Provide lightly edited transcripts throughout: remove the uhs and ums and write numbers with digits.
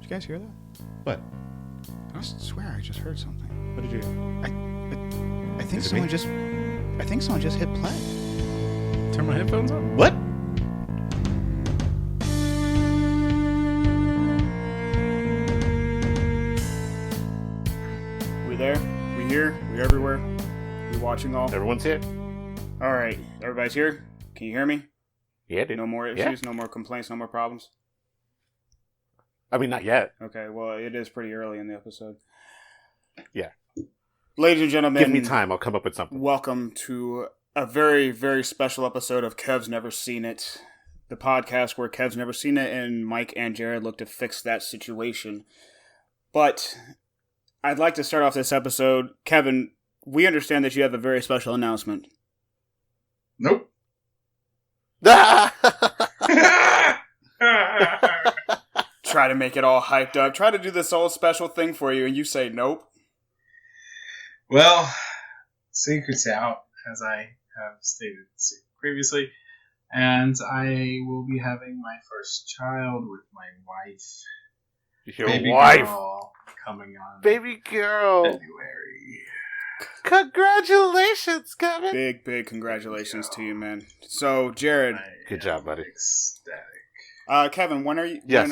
you guys hear that? What? I swear I just heard something. What did you hear? I think someone just hit play. Turn my headphones on. What? We there? We here? We everywhere? We watching all? Everyone's here? All right, everybody's here. Can you hear me? Yeah, dude. No more issues, no more complaints, no more problems. I mean, not yet. Okay, well, it is pretty early in the episode. Yeah. Ladies and gentlemen, Give me time. I'll come up with something. welcome to a very, very special episode of Kev's Never Seen It, the podcast where Kev's never seen it and Mike and Jared look to fix that situation. But I'd like to start off this episode. Kevin, we understand that you have a very special announcement. Nope. Try to make it all hyped up. Try to do this whole special thing for you, and you say nope. Well, secret's out, as I have stated previously, and I will be having my first child with my wife. Your Baby wife. girl coming on Baby girl. February. Congratulations, Kevin. Big, big congratulations to you, man. So, Jared. Good job, buddy. Ecstatic. Kevin, when are you? Yes.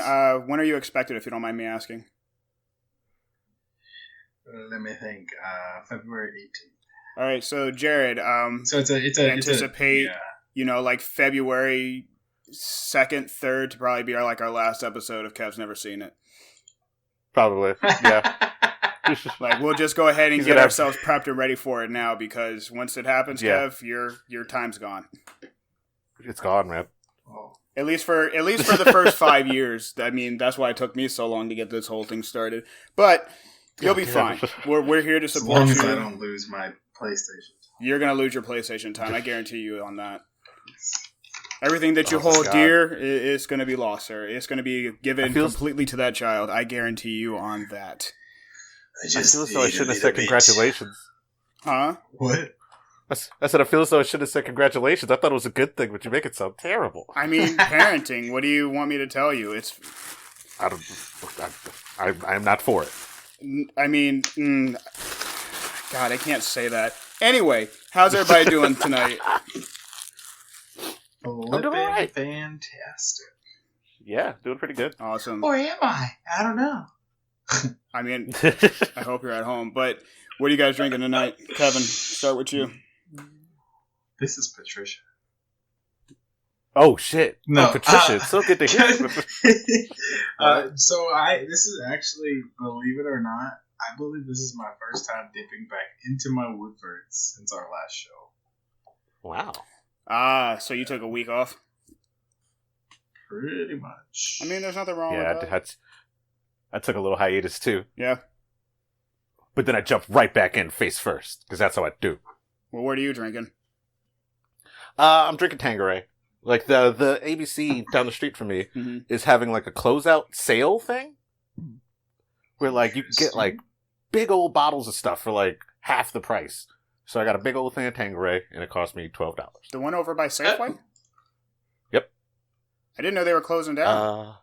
When are you expected? If you don't mind me asking. Let me think. February 18th. All right. So, Jared. So it's a anticipate. yeah. You know, like February 2nd, 3rd to probably be our last episode of Kev's Never Seen It. Probably. Yeah. Like we'll just go ahead and He's get gonna have- ourselves prepped and ready for it now because once it happens, Yeah. Kev, your time's gone. It's gone, man. Oh. At least for the first 5 years. I mean, that's why it took me so long to get this whole thing started. But you'll be fine. We're here to As support long as I you. don't lose my PlayStation. You're gonna lose your PlayStation time. I guarantee you on that. Everything that you Oh, hold God. dear is going to be lost, sir. It's going to be given feel- completely to that child. I guarantee you on that. I feel as though I shouldn't have said congratulations. Huh? What? I said I feel as though I should have said congratulations. I thought it was a good thing, but you make it sound terrible. I mean, parenting. What do you want me to tell you? It's. I'm not for it. I mean, God, I can't say that. Anyway, how's everybody doing tonight? I'm doing all right. Fantastic. Yeah, doing pretty good. Awesome. Or am I? I don't know. I mean, I hope you're at home. But what are you guys drinking tonight? Kevin, start with you. This is Patricia. Oh shit! No, Oh, Patricia, it's so good to hear. This is actually, believe it or not, I believe this is my first time dipping back into my Woodfords since our last show. Wow. So you took a week off? Pretty much. I mean, there's nothing wrong Yeah, with that. I took a little hiatus too, Yeah. but then I jumped right back in face first because that's how I do. Well, what are you drinking? I'm drinking Tanqueray. Like the ABC down the street from me Mm-hmm. is having like a closeout sale thing, where like you can get like big old bottles of stuff for like half the price. So I got a big old thing of Tanqueray, and it cost me $12. The one over by Safeway? Yep. I didn't know they were closing down.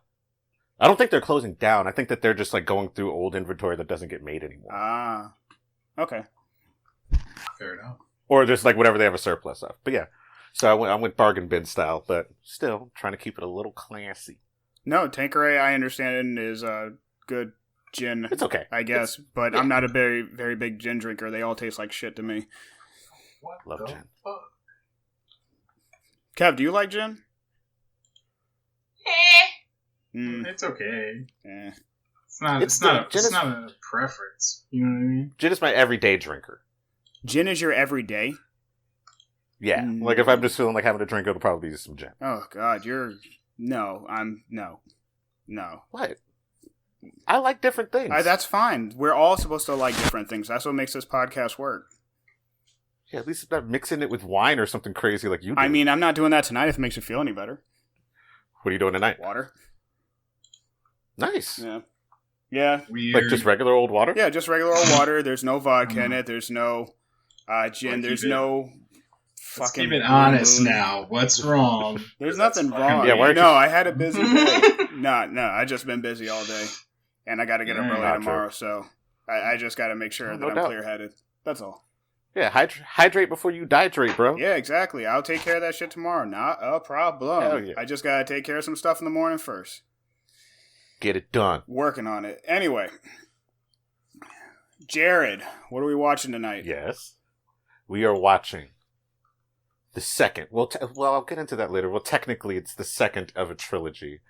I don't think they're closing down. I think that they're just like going through old inventory that doesn't get made anymore, Okay. Fair enough. or just like whatever they have a surplus of. But yeah, so I went bargain bin style, but still trying to keep it a little classy. No, Tanqueray, I understand, is a good gin. It's okay. I guess, but yeah. I'm not a very, very big gin drinker. They all taste like shit to me. What Love the gin. fuck? Kev, do you like gin? Mm, It's okay. eh. It's not. It's It's not. gin It's is- not a preference. You know what I mean? Gin is my everyday drinker. Gin is your everyday? Yeah, Mm. like if I'm just feeling like having a drink, it'll probably be some gin. Oh, God, No. What? I like different things. That's fine. We're all supposed to like different things. That's what makes this podcast work. Yeah, at least I'm not mixing it with wine or something crazy like you do. I mean, I'm not doing that tonight if it makes you feel any better. what are you doing tonight? Water. Nice. Yeah. Yeah. Weird. Like just regular old water? Yeah, just regular old water. There's no vodka in it. There's no gin. Let's There's keep it- no Let's fucking... keep it honest moon. now. What's wrong? There's That's nothing fucking wrong. Yeah, why aren't No, you- I had a busy day. No, I just been busy all day. and I got to get up early Gotcha. tomorrow, so I just got to make sure Oh, that no I'm doubt. clear-headed. That's all. Yeah, hydrate before you dihydrate, bro. Yeah, exactly. I'll take care of that shit tomorrow. Not a problem. Hell yeah. I just got to take care of some stuff in the morning first. Get it done. Working on it. Anyway, Jared, what are we watching tonight? Yes. We are watching the second. Well, I'll get into that later. Well, technically, it's the second of a trilogy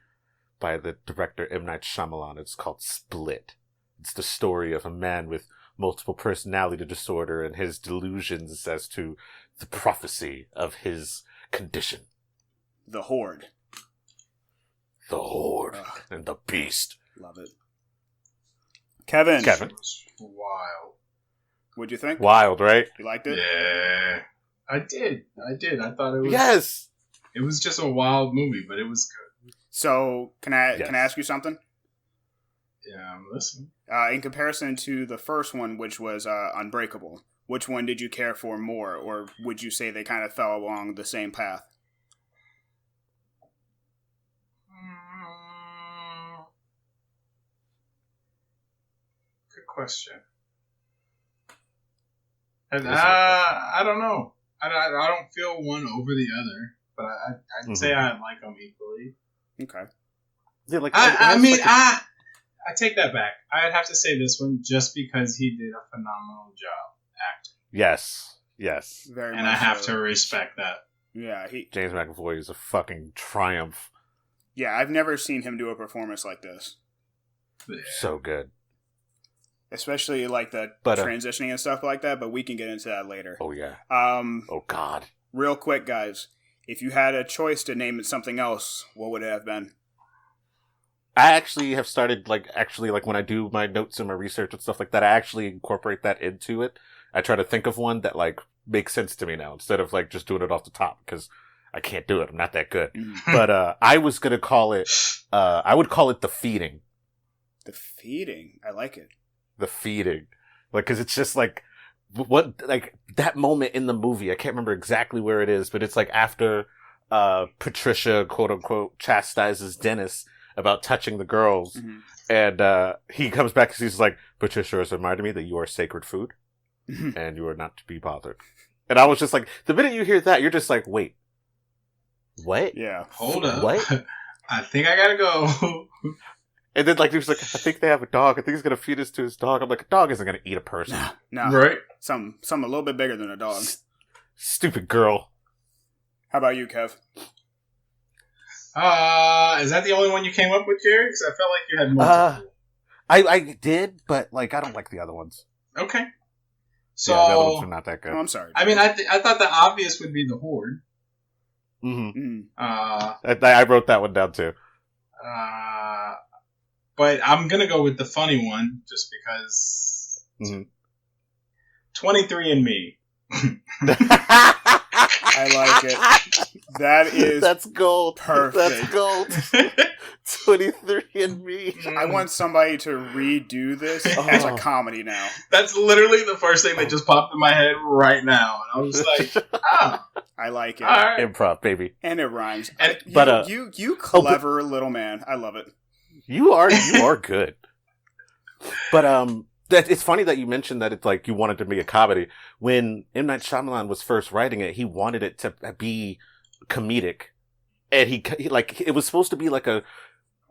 by the director M. Night Shyamalan. It's called Split. It's the story of a man with multiple personality disorder and his delusions as to the prophecy of his condition. The Horde. The Horde Ugh. and the Beast. Love it. Kevin, It was wild. what'd you think? Wild, right? You liked it? Yeah, I did. I thought it was. Yes! It was just a wild movie, but it was good. So, can I Yes. ask you something? Yeah, I'm listening. In comparison to the first one, which was Unbreakable, which one did you care for more, or would you say they kind of fell along the same path? Good question. And, I don't know. I don't feel one over the other, but I'd say I like them equally. Okay. Yeah, like, I mean, like I take that back. I'd have to say this one just because he did a phenomenal job acting, yes. Very and much I have so. to respect that. Yeah, James McAvoy is a fucking triumph. I've never seen him do a performance like this. Yeah. So good. Especially like the But, transitioning and stuff like that, but we can get into that later. Oh, yeah. Um, Oh, God. real quick, guys, if you had a choice to name it something else, what would it have been? I actually have started, like when I do my notes and my research and stuff like that, I actually incorporate that into it. I try to think of one that, like, makes sense to me now, instead of, like, just doing it off the top, because I can't do it. I'm not that good. But, I was gonna call it, I would call it The Feeding. The Feeding. I like it. The Feeding. Like, cause it's just like, like, that moment in the movie, I can't remember exactly where it is, but it's like after, Patricia, quote unquote, chastises Dennis about touching the girls, Mhm. and, he comes back and he's like, Patricia has reminded me that you are sacred food, and you are not to be bothered. And I was just like, the minute you hear that, you're just like, wait, what? Yeah. Hold up. What? I think I gotta go. And then, like, he was like, I think they have a dog. I think he's gonna feed this to his dog. I'm like, a dog isn't gonna eat a person. No. Right? Some a little bit bigger than a dog. Stupid girl. How about you, Kev? Is that the only one you came up with, Jared? Because I felt like you had multiple. I did, but, like, I don't like the other ones. Okay. So, Yeah, the other ones are not that Oh, good. I'm sorry. I mean, I thought the obvious would be the Horde. Mm-hmm. Mm. I wrote that one down, too. But I'm gonna go with the funny one just because. Mhm. 23andMe. I like it. That is That's gold. perfect. That's gold. 23andMe. I want somebody to redo this as a comedy now. That's literally the first thing that just popped in my head right now, and I was like, "Oh, I like it. all right." Improv, baby. And it rhymes. And- but, you clever little man. I love it. You are good. But, it's funny that you mentioned that it's like you wanted to be a comedy. When M. Night Shyamalan was first writing it, he wanted it to be comedic. And he like, it was supposed to be like a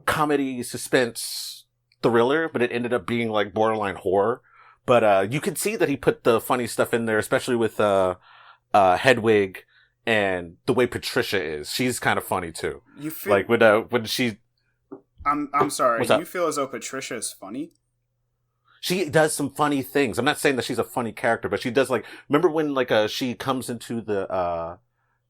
comedy suspense thriller, but it ended up being like borderline horror. But, you could see that he put the funny stuff in there, especially with, Hedwig and the way Patricia is. She's kind of funny too. You feel Like when she, I'm sorry. What's up? You feel as though Patricia is funny? she does some funny things. I'm not saying that she's a funny character, but she does, like, remember when, like, she comes into the,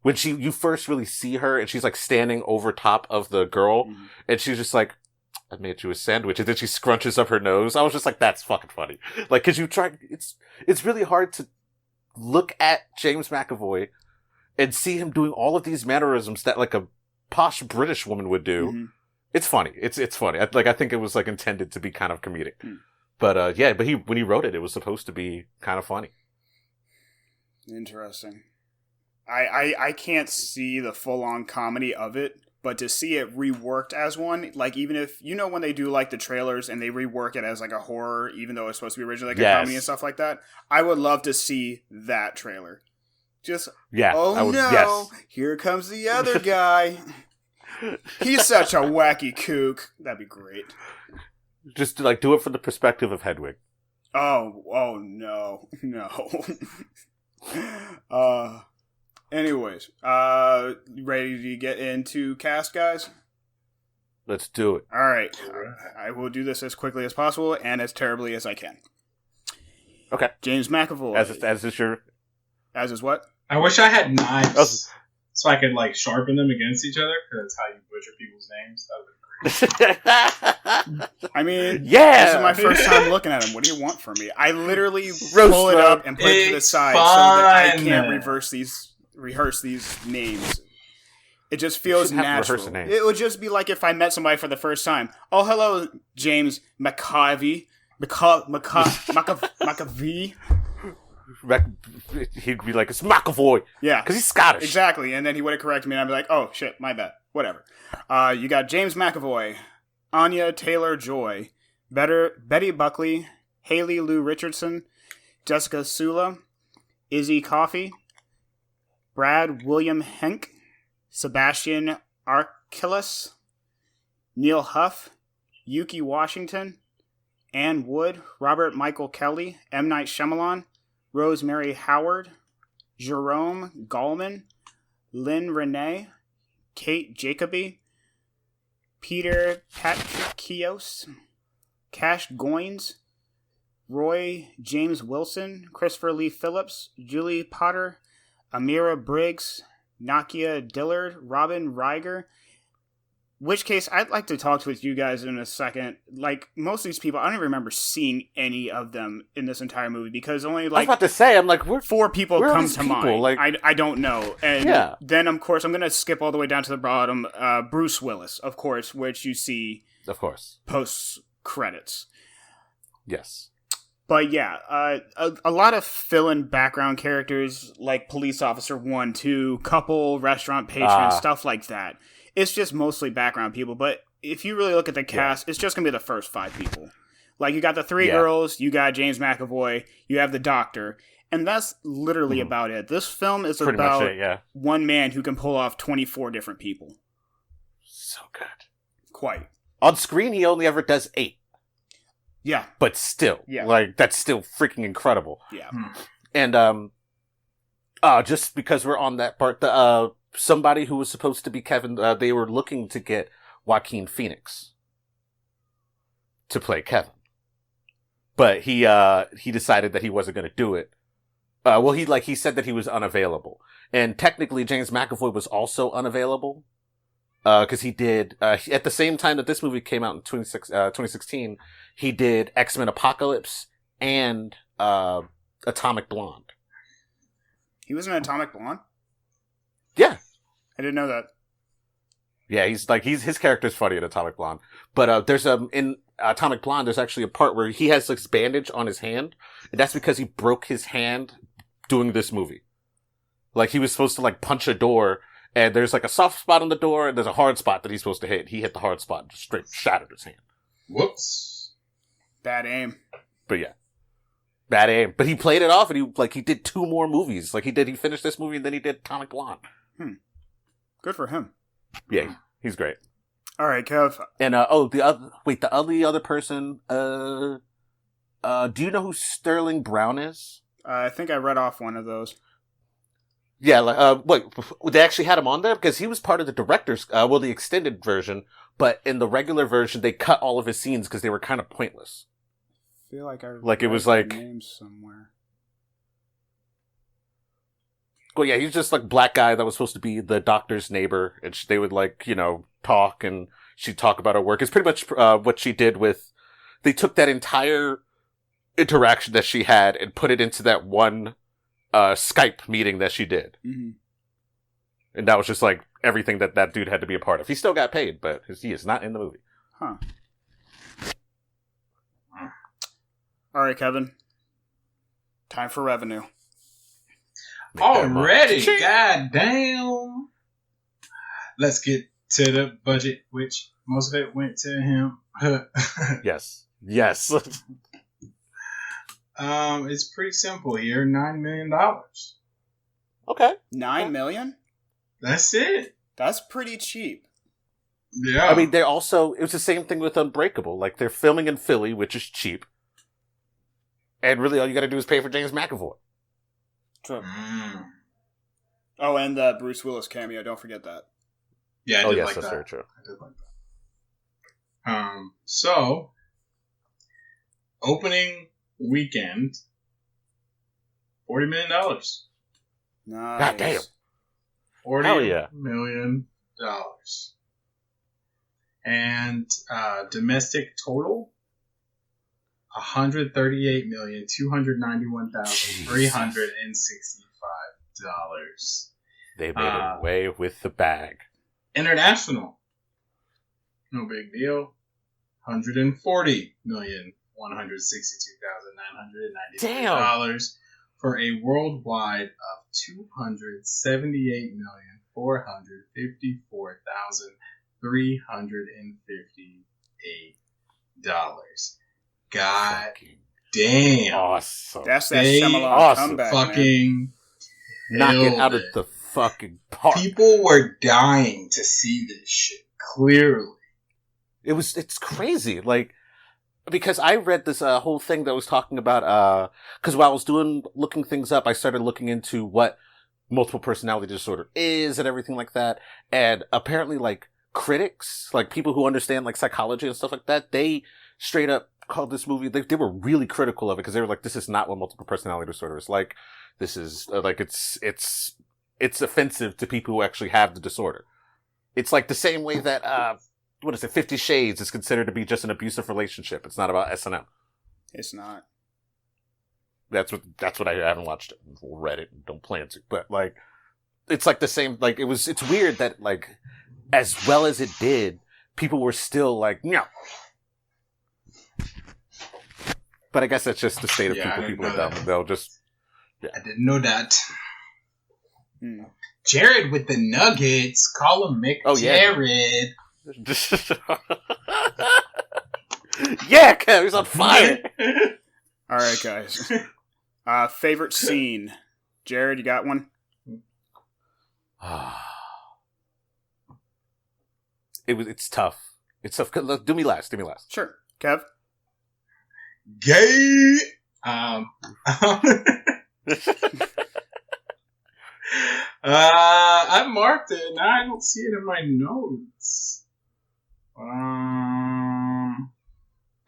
when you first really see her and she's like standing over top of the girl Mhm. and she's just like, I made you a sandwich. And then she scrunches up her nose. I was just like, that's fucking funny. Like, cause it's really hard to look at James McAvoy and see him doing all of these mannerisms that like a posh British woman would do. Mhm. It's funny. It's funny. I think it was like intended to be kind of comedic. Hmm. But, yeah, but when he wrote it, it was supposed to be kind of funny. Interesting. I can't see the full on comedy of it, but to see it reworked as one, like even if when they do like the trailers and they rework it as like a horror, even though it's supposed to be originally like a comedy and stuff like that, I would love to see that trailer. Just here comes the other guy. He's such a wacky kook. That'd be great. Just to, like, do it from the perspective of Hedwig. Oh no. Anyways, ready to get into cast, guys? Let's do it. All right. I will do this as quickly as possible and as terribly as I can. Okay. James McAvoy. As is your... As is what? I wish I had knives so I could, like, sharpen them against each other, because that's how you butcher people's names. That would be I mean, yeah, this is my first time looking at him. What do you want from me? I literally pull it up and put it to the side so that I can't rehearse these names. It just feels natural. It would just be like if I met somebody for the first time. Oh, hello, James McAvey. McAvey. He'd be like, it's McAvoy. Yeah. Because he's Scottish. Exactly. And then he would have corrected me and I'd be like, oh, shit, my bad. Whatever. You got James McAvoy, Anya Taylor-Joy, Betty Buckley, Haley Lou Richardson, Jessica Sula, Izzy Coffey, Brad William Henk, Sebastian Archilus, Neil Huff, Yuki Washington, Ann Wood, Robert Michael Kelly, M. Night Shyamalan, Rosemary Howard, Jerome Gallman, Lynn Renee, Kate Jacoby, Peter Patrikios, Cash Goins, Roy James Wilson, Christopher Lee Phillips, Julie Potter, Amira Briggs, Nakia Dillard, Robin Reiger. Which case, I'd like to talk with you guys in a second. Like, most of these people, I don't even remember seeing any of them in this entire movie because only, like... I was about to say, I'm like, four people come to mind. Like... I don't know. And then, of course, I'm going to skip all the way down to the bottom. Bruce Willis, of course, which you see... Of course. Post-credits. Yes. But yeah, a lot of fill-in background characters, like Police Officer 1, 2, couple, restaurant patron, stuff like that. It's just mostly background people, but if you really look at the cast, it's just going to be the first 5 people. Like, you got the 3 girls, you got James McAvoy, you have the doctor, and that's literally about it. This film is pretty about one man who can pull off 24 different people. So good. Quite. On screen, he only ever does 8. Yeah. But still. Yeah. Like, that's still freaking incredible. Yeah. And, just because we're on that part, somebody who was supposed to be Kevin, they were looking to get Joaquin Phoenix to play Kevin. But he decided that he wasn't going to do it. He said that he was unavailable. And technically James McAvoy was also unavailable. Cause he did, at the same time that this movie came out in 2016, he did X-Men Apocalypse and, Atomic Blonde. He was in Atomic Blonde? Yeah. I didn't know that. Yeah, his character's funny in Atomic Blonde. But, there's, in Atomic Blonde, there's actually a part where he has this bandage on his hand, and that's because he broke his hand doing this movie. Like, he was supposed to, like, punch a door, and there's, like, a soft spot on the door, and there's a hard spot that he's supposed to hit. He hit the hard spot and just straight shattered his hand. Whoops. Bad aim. But yeah. Bad aim. But he played it off, and he did 2 more movies. Like, he finished this movie, and then he did Atomic Blonde. Good for him. Yeah, he's great. All right, Kev. And, the other person, do you know who Sterling Brown is? I think I read off one of those. Yeah, they actually had him on there because he was part of the director's, the extended version, but in the regular version, they cut all of his scenes because they were kind of pointless. I feel like I read it was like name somewhere. Well, yeah, he's just like black guy that was supposed to be the doctor's neighbor, and they would talk, and she'd talk about her work. It's pretty much what she did with. They took that entire interaction that she had and put it into that one Skype meeting that she did, and that was just like everything that dude had to be a part of. He still got paid, but he is not in the movie. Huh. All right, Kevin. Time for revenue. Already, goddamn. Let's get to the budget, which most of it went to him. Yes. It's pretty simple here. $9 million. Okay. $9 million? That's it. That's pretty cheap. Yeah. I mean, it was the same thing with Unbreakable. Like, they're filming in Philly, which is cheap. And really all you gotta do is pay for James McAvoy. True. Mm. Oh, and the Bruce Willis cameo. Don't forget that. Yeah, I Oh, did yes, like that's that. very true. I did like that. So, opening weekend, $40 million. Nice. God damn. $40 Hell yeah. million. And domestic total, $138,291,365. They made away with the bag. International, no big deal, $140,162,993 for a worldwide of $278,454,358. God damn. Awesome. That's that They Shyamalan awesome. comeback, man. Fucking Knock it killed out of it. the fucking park. People were dying to see this shit, clearly. It's crazy. Like, because I read this whole thing that was talking about, because while I was looking things up, I started looking into what multiple personality disorder is and everything like that. And apparently, like, critics, like people who understand like psychology and stuff like that, they straight up called this movie, they were really critical of it because they were like, this is not what multiple personality disorder is like. This is like, it's offensive to people who actually have the disorder. It's like the same way that, 50 Shades is considered to be just an abusive relationship. It's not about S&M. It's not. That's what I haven't watched it, or read it, and don't plan to. But like, it's like the same. Like it's weird that like, as well as it did, people were still like, no. But I guess that's just the state of people. People are dumb. They'll just. Yeah. I didn't know that. Jared with the Nuggets. Call him Mick Jared. Yeah, Kev, he's on fire. All right, guys. Favorite scene. Jared, you got one? It's tough. It's tough. Do me last. Sure. Kev? Gay. I marked it and I don't see it in my notes.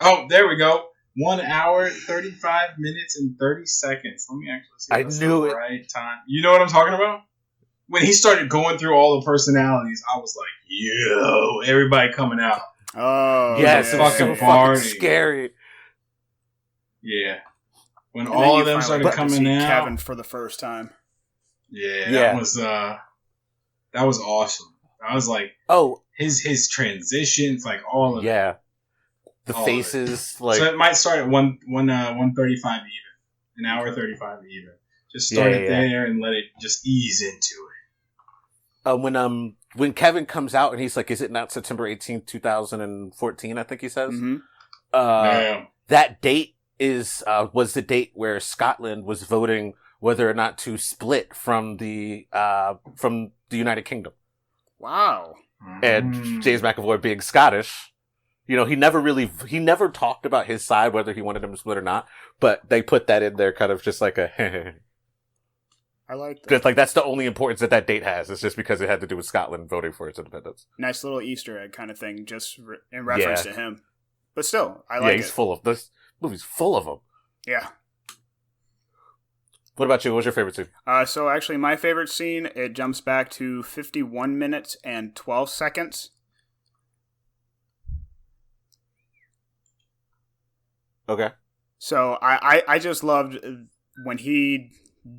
Oh, there we go. 1 hour, 35 minutes, and 30 seconds. Let me actually see. I knew it. Right time. You know what I'm talking about? When he started going through all the personalities, I was like, yo, everybody coming out. Oh, yes, yeah. it's so Party. fucking scary. Yeah. When And all then of you them finally started got to coming see out. Kevin for the first time. Yeah, Yeah. that was awesome. I was like, oh, his transitions, like all of it. Yeah. The all faces, like. So it might start at 1:35 even, an hour 35 even. Just start it there and let it just ease into it. When Kevin comes out and he's like, "Is it not September 18th, 2014?" I think he says. Mm-hmm. That date was the date where Scotland was voting whether or not to split from the United Kingdom. Wow. And James McAvoy being Scottish, you know, he never talked about his side, whether he wanted him to split or not, but they put that in there kind of just like a, I like that. like that's the only importance that date has. It's just because it had to do with Scotland voting for its independence. Nice little Easter egg kind of thing, just in reference to him. But still, I like it. Yeah, he's full of this movie's full of them. Yeah. What about you? What was your favorite scene? So actually, my favorite scene, it jumps back to 51 minutes and 12 seconds. Okay. So I just loved when he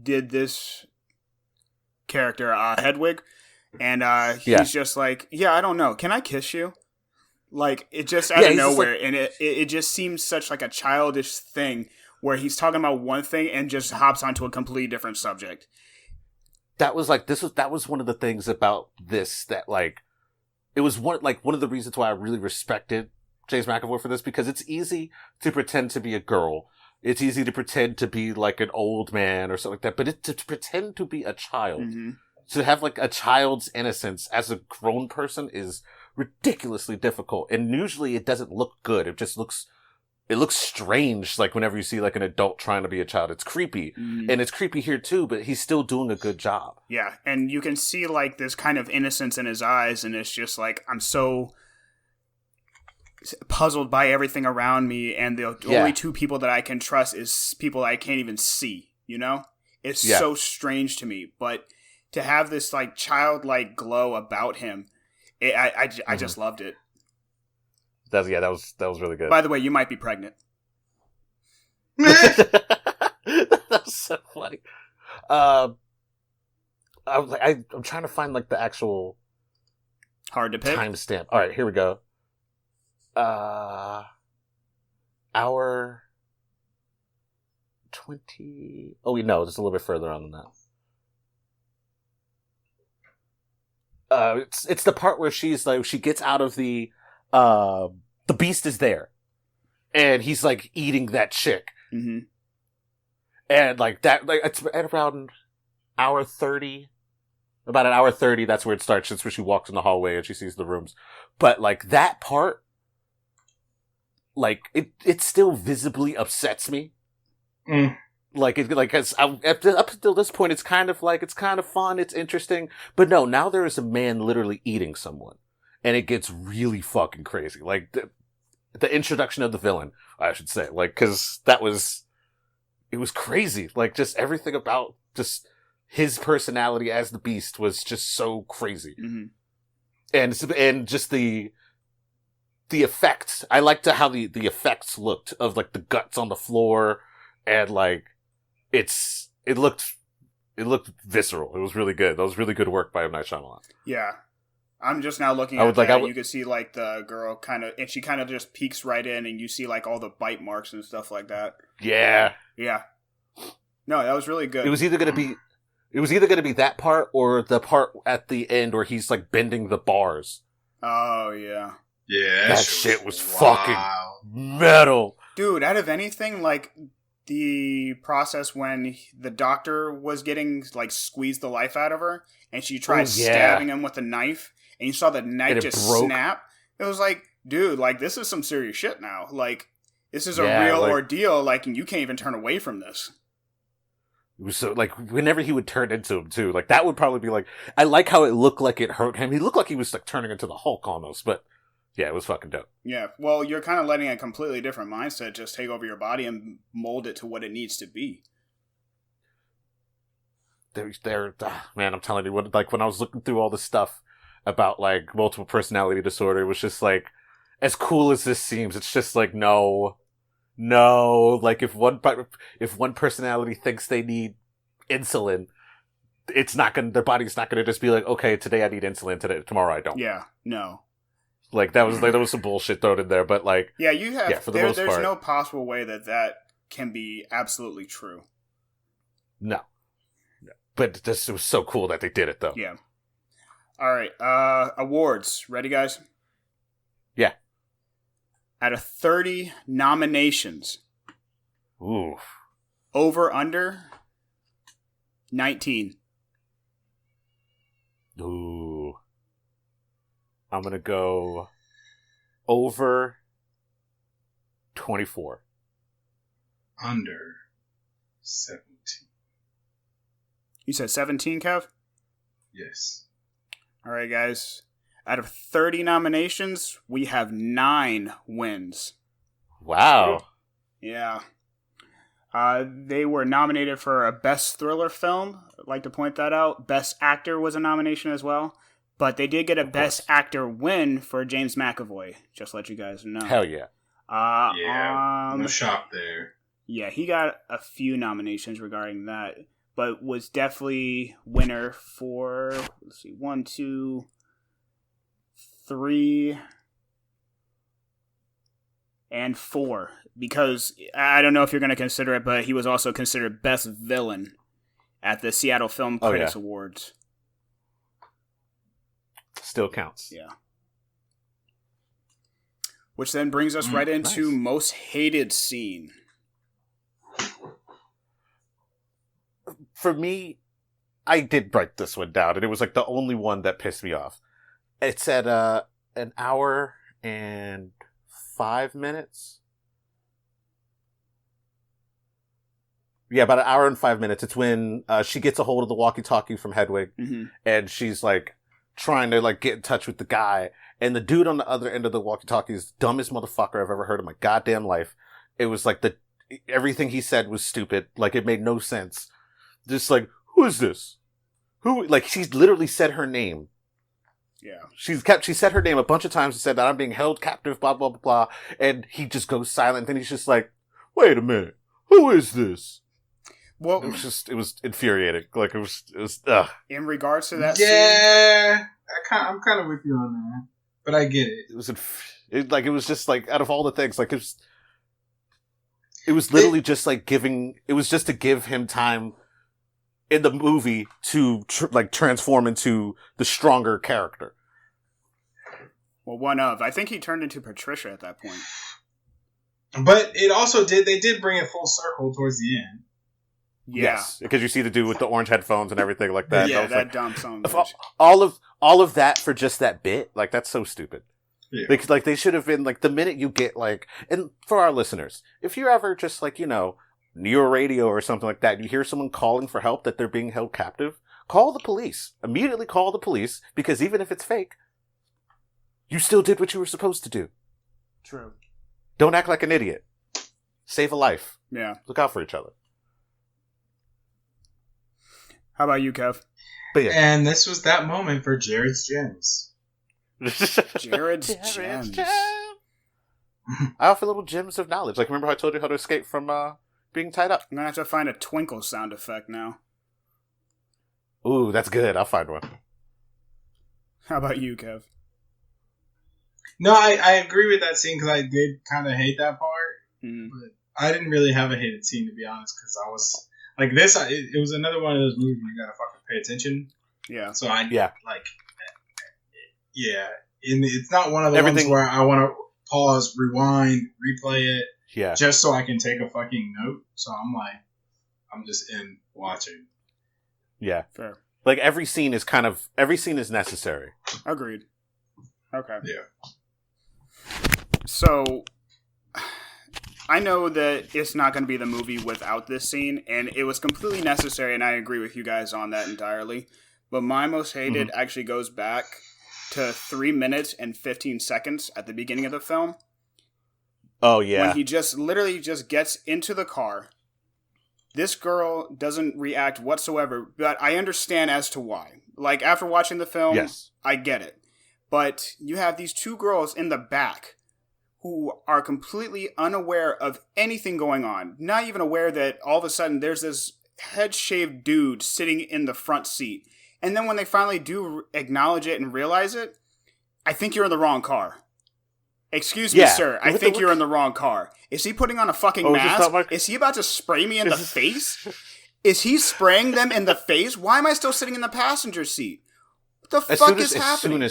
did this character, Hedwig, and he's just like, yeah, I don't know, can I kiss you? Like, it just out of nowhere, and it just seems such like a childish thing where he's talking about one thing and just hops onto a completely different subject. That was one of the things about this that like it was one of the reasons why I really respected James McAvoy for this, because it's easy to pretend to be a girl. It's easy to pretend to be like an old man or something like that, but to pretend to be a child, to have like a child's innocence as a grown person is ridiculously difficult. And usually it doesn't look good. It looks strange. Like whenever you see like an adult trying to be a child, it's creepy. And it's creepy here too, but he's still doing a good job. Yeah. And you can see like this kind of innocence in his eyes. And it's just like, I'm so puzzled by everything around me, and the only two people that I can trust is people I can't even see, you know? It's so strange to me, but to have this like childlike glow about him, I just loved it. That was really good. By the way, you might be pregnant. That's so funny. I'm trying to find like the actual hard to pick timestamp. All right, here we go. Hour 20. Oh, no, it's a little bit further on than that. It's the part where she's like, she gets out of the beast is there, and he's like eating that chick, and like that, like it's at around hour 30. About an hour 30, that's where it starts. It's where she walks in the hallway and she sees the rooms. But like that part, like it still visibly upsets me. Like up until this point, it's kind of fun, it's interesting. But no, now there is a man literally eating someone, and it gets really fucking crazy. Like the introduction of the villain, I should say, like because it was crazy. Like just everything about just his personality as the Beast was just so crazy, and just the effects. I liked how the effects looked of like the guts on the floor, and like it looked visceral. It was really good. That was really good work by M. Night Shyamalan. Yeah. I'm just now looking at that, and you can see like the girl and she kind of just peeks right in, and you see like all the bite marks and stuff like that. Yeah. Yeah. No, that was really good. It was either going to be that part or the part at the end where he's like bending the bars. Oh, yeah. Yeah. That shit was fucking metal. Dude, out of anything, like the process when the doctor was getting like squeezed the life out of her, and she tried stabbing him with a knife, and you saw the knife just snap. It was like, dude, like this is some serious shit now. Like this is a real ordeal. Like, and you can't even turn away from this. It was so like whenever he would turn into him too, like that would probably be like, I like how it looked like it hurt him. He looked like he was like turning into the Hulk almost, but yeah, it was fucking dope. Yeah, well, you're kind of letting a completely different mindset just take over your body and mold it to what it needs to be. Man, I'm telling you, when I was looking through all the stuff about like multiple personality disorder, it was just like, as cool as this seems, it's just like no, like if one personality thinks they need insulin, their body's not gonna just be like, okay, today I need insulin, tomorrow I don't. Yeah, no. Like there was some bullshit thrown in there, but like for the most part, there's no possible way that can be absolutely true. No. But this was so cool that they did it though. Yeah. All right. Awards. Ready, guys? Yeah. Out of 30 nominations. Ooh. Over under 19. Ooh. I'm going to go over 24. Under 17. You said 17, Kev? Yes. All right, guys. Out of 30 nominations, we have 9 wins. Wow. Yeah. They were nominated for a Best Thriller Film. I'd like to point that out. Best Actor was a nomination as well. But they did get a Best Actor win for James McAvoy. Just let you guys know. Hell yeah. No shock there. Yeah, he got a few nominations regarding that, but was definitely winner for, 1, 2, 3, and 4. Because, I don't know if you're going to consider it, but he was also considered Best Villain at the Seattle Film Critics Awards. Still counts. Yeah. which then brings us right into nice. most hated scene. For me, I did write this one down, and it was like the only one that pissed me off. It said an hour and 5 minutes. Yeah, about an hour and 5 minutes. It's when she gets a hold of the walkie-talkie from Hedwig, and she's like trying to like get in touch with the guy, and the dude on the other end of the walkie-talkie is the dumbest motherfucker I've ever heard in my goddamn life. It was like everything he said was stupid. Like, it made no sense. Just like, who is this? Who? Like, she's literally said her name. Yeah. She said her name a bunch of times and said that I'm being held captive, blah, blah, blah, blah. And he just goes silent. And he's just like, wait a minute. Who is this? Well, it was infuriating. Like, it was, ugh. In regards to that scene. Yeah. I'm kind of with you on that. But I get it. It was just like, out of all the things, like, it was literally just like it was just to give him time in the movie to transform into the stronger character. Well, I think he turned into Patricia at that point. But it also they did bring it full circle towards the end. Yeah. Yes, because you see the dude with the orange headphones and everything like that. Yeah, that like, dumb son. All of that for just that bit, like, that's so stupid. Yeah. Like, they should have been, like, the minute you get, like, and for our listeners, if you're ever just, like, you know, near a radio or something like that, you hear someone calling for help that they're being held captive, call the police. Immediately call the police, because even if it's fake, you still did what you were supposed to do. True. Don't act like an idiot. Save a life. Yeah. Look out for each other. How about you, Kev? But yeah. And this was that moment for Jared's Gems. Jared's Gems. I offer little gems of knowledge. Like, remember how I told you how to escape from being tied up? I'm going to have to find a twinkle sound effect now. Ooh, that's good. I'll find one. How about you, Kev? No, I agree with that scene because I did kind of hate that part. Mm. But I didn't really have a hated scene, to be honest, because I was like this. It was another one of those movies where you gotta fucking pay attention. Yeah. So I Yeah. like yeah. It's not one of the Everything- ones where I want to pause, rewind, replay it, Yeah. just so I can take a fucking note. So I'm just in watching. Yeah. Fair. Like, every scene is necessary. Agreed. Okay. Yeah. So, I know that it's not going to be the movie without this scene, and it was completely necessary, and I agree with you guys on that entirely. But my most hated actually goes back to 3 minutes and 15 seconds at the beginning of the film. Oh, yeah. When he just literally just gets into the car. This girl doesn't react whatsoever, but I understand as to why. Like, after watching the film, Yes. I get it. But you have these two girls in the back who are completely unaware of anything going on. Not even aware that all of a sudden there's this head-shaved dude sitting in the front seat. And then when they finally do acknowledge it and realize it, I think you're in the wrong car. Excuse me, sir. I think you're in the wrong car. Is he putting on a fucking mask? Is he about to spray me in the face? Is he spraying them in the face? Why am I still sitting in the passenger seat? What the fuck is happening?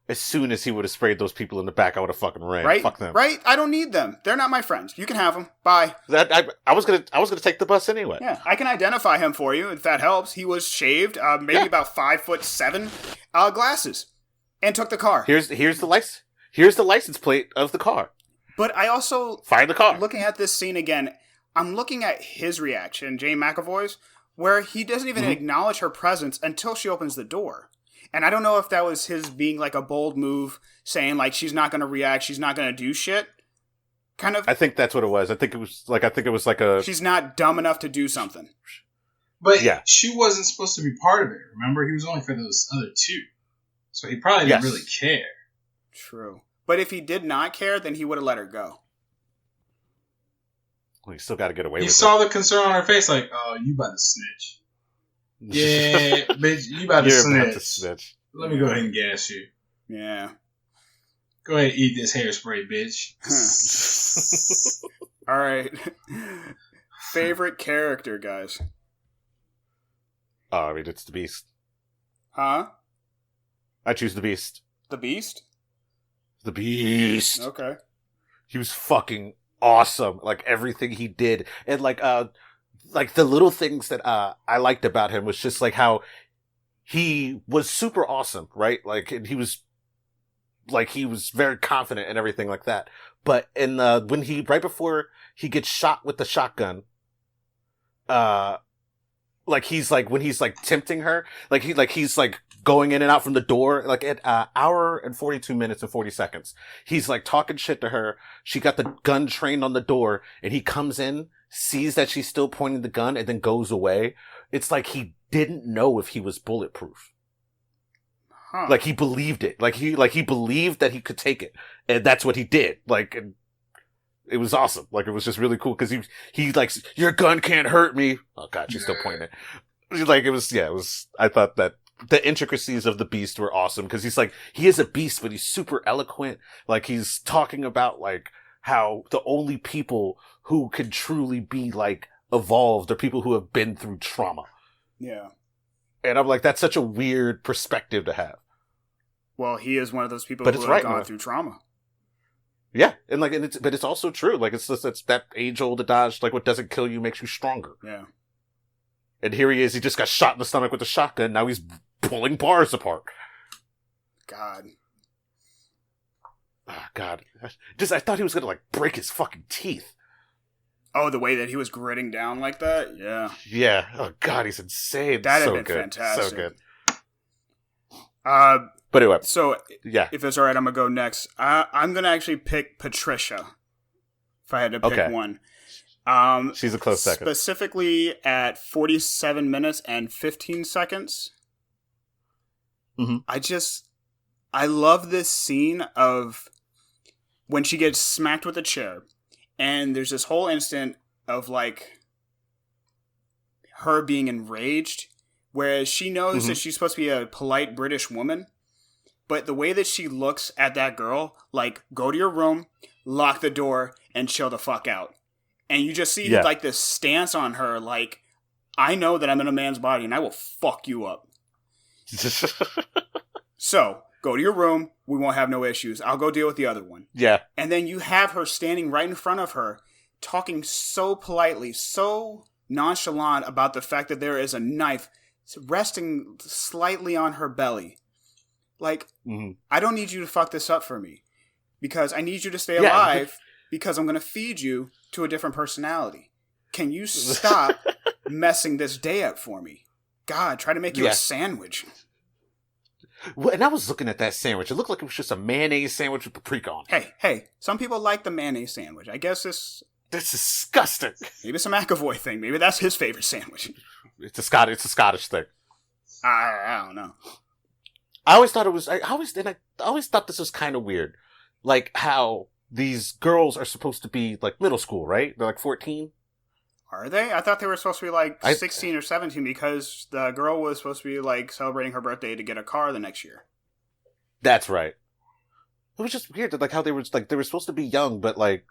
As soon as he would have sprayed those people in the back, I would have fucking ran. Right? Fuck them. Right? I don't need them. They're not my friends. You can have them. Bye. I was gonna take the bus anyway. Yeah, I can identify him for you if that helps. He was shaved, maybe about 5'7", glasses, and took the car. Here's the license. Here's the license plate of the car. But I also Find the car. Looking at this scene again, I'm looking at his reaction, Jane McAvoy's, where he doesn't even acknowledge her presence until she opens the door. And I don't know if that was his being like a bold move, saying like she's not going to react, she's not going to do shit. Kind of. I think that's what it was. I think it was like a. She's not dumb enough to do something. But yeah. She wasn't supposed to be part of it. Remember, he was only for those other two, so he probably didn't really care. True. But if he did not care, then he would have let her go. Well, you still got to get away with it. You saw the concern on her face, like, oh, you about to snitch. Yeah, bitch, you about to snitch. Let me go ahead and gas you. Yeah. Go ahead and eat this hairspray, bitch. All right. Favorite character, guys? Oh, I mean, it's the Beast. Huh? I choose the Beast. The Beast? The Beast. Okay. He was fucking awesome. Like everything he did. And like the little things that I liked about him was just like how he was super awesome, right? Like, and he was very confident and everything like that. But right before he gets shot with the shotgun, he's tempting her, he's going in and out from the door, like at hour and 42 minutes and 40 seconds. He's like talking shit to her. She got the gun trained on the door, and he comes in, sees that she's still pointing the gun, and then goes away. It's like he didn't know if he was bulletproof. Huh. Like he believed it. Like he believed that he could take it, and that's what he did. Like, and it was awesome. Like, it was just really cool because he like, your gun can't hurt me. Oh god, she's still pointing it. Like, it was. I thought that the intricacies of the Beast were awesome because he is a beast, but he's super eloquent. Like, he's talking about like how the only people who can truly be like evolved are people who have been through trauma. Yeah. And I'm like, that's such a weird perspective to have. Well, he is one of those people But who it's have right, gone man. through trauma. Yeah, and but it's also true. Like, it's that age-old adage, like, what doesn't kill you makes you stronger. Yeah. And here he is, he just got shot in the stomach with a shotgun, now he's pulling bars apart. God. Oh, God. I thought he was gonna, like, break his fucking teeth. Oh, the way that he was gritting down like that? Yeah. Yeah. Oh, God, he's insane. That'd So have been good. fantastic. So good. But anyway, so, yeah. if it's alright, I'm going to go next. I'm going to actually pick Patricia, if I had to pick one. She's a close second. Specifically at 47 minutes and 15 seconds. Mm-hmm. I love this scene of when she gets smacked with a chair. And there's this whole instant of, like, her being enraged. Whereas she knows that she's supposed to be a polite British woman. But the way that she looks at that girl, like, go to your room, lock the door, and chill the fuck out. And you just see, like, this stance on her, like, I know that I'm in a man's body, and I will fuck you up. So, go to your room, we won't have no issues. I'll go deal with the other one. Yeah. And then you have her standing right in front of her, talking so politely, so nonchalant about the fact that there is a knife resting slightly on her belly. Like, I don't need you to fuck this up for me. Because I need you to stay alive, because I'm going to feed you to a different personality. Can you stop messing this day up for me? God, try to make you a sandwich. Well, and I was looking at that sandwich. It looked like it was just a mayonnaise sandwich with paprika on it. Hey, some people like the mayonnaise sandwich. I guess That's disgusting. maybe it's a McAvoy thing. Maybe that's his favorite sandwich. It's a Scottish thing. I don't know. I always thought it was. I always thought this was kind of weird, like how these girls are supposed to be like middle school, right? They're like 14. Are they? I thought they were supposed to be like 16 or 17 because the girl was supposed to be like celebrating her birthday to get a car the next year. That's right. It was just weird, like how they were supposed to be young, but like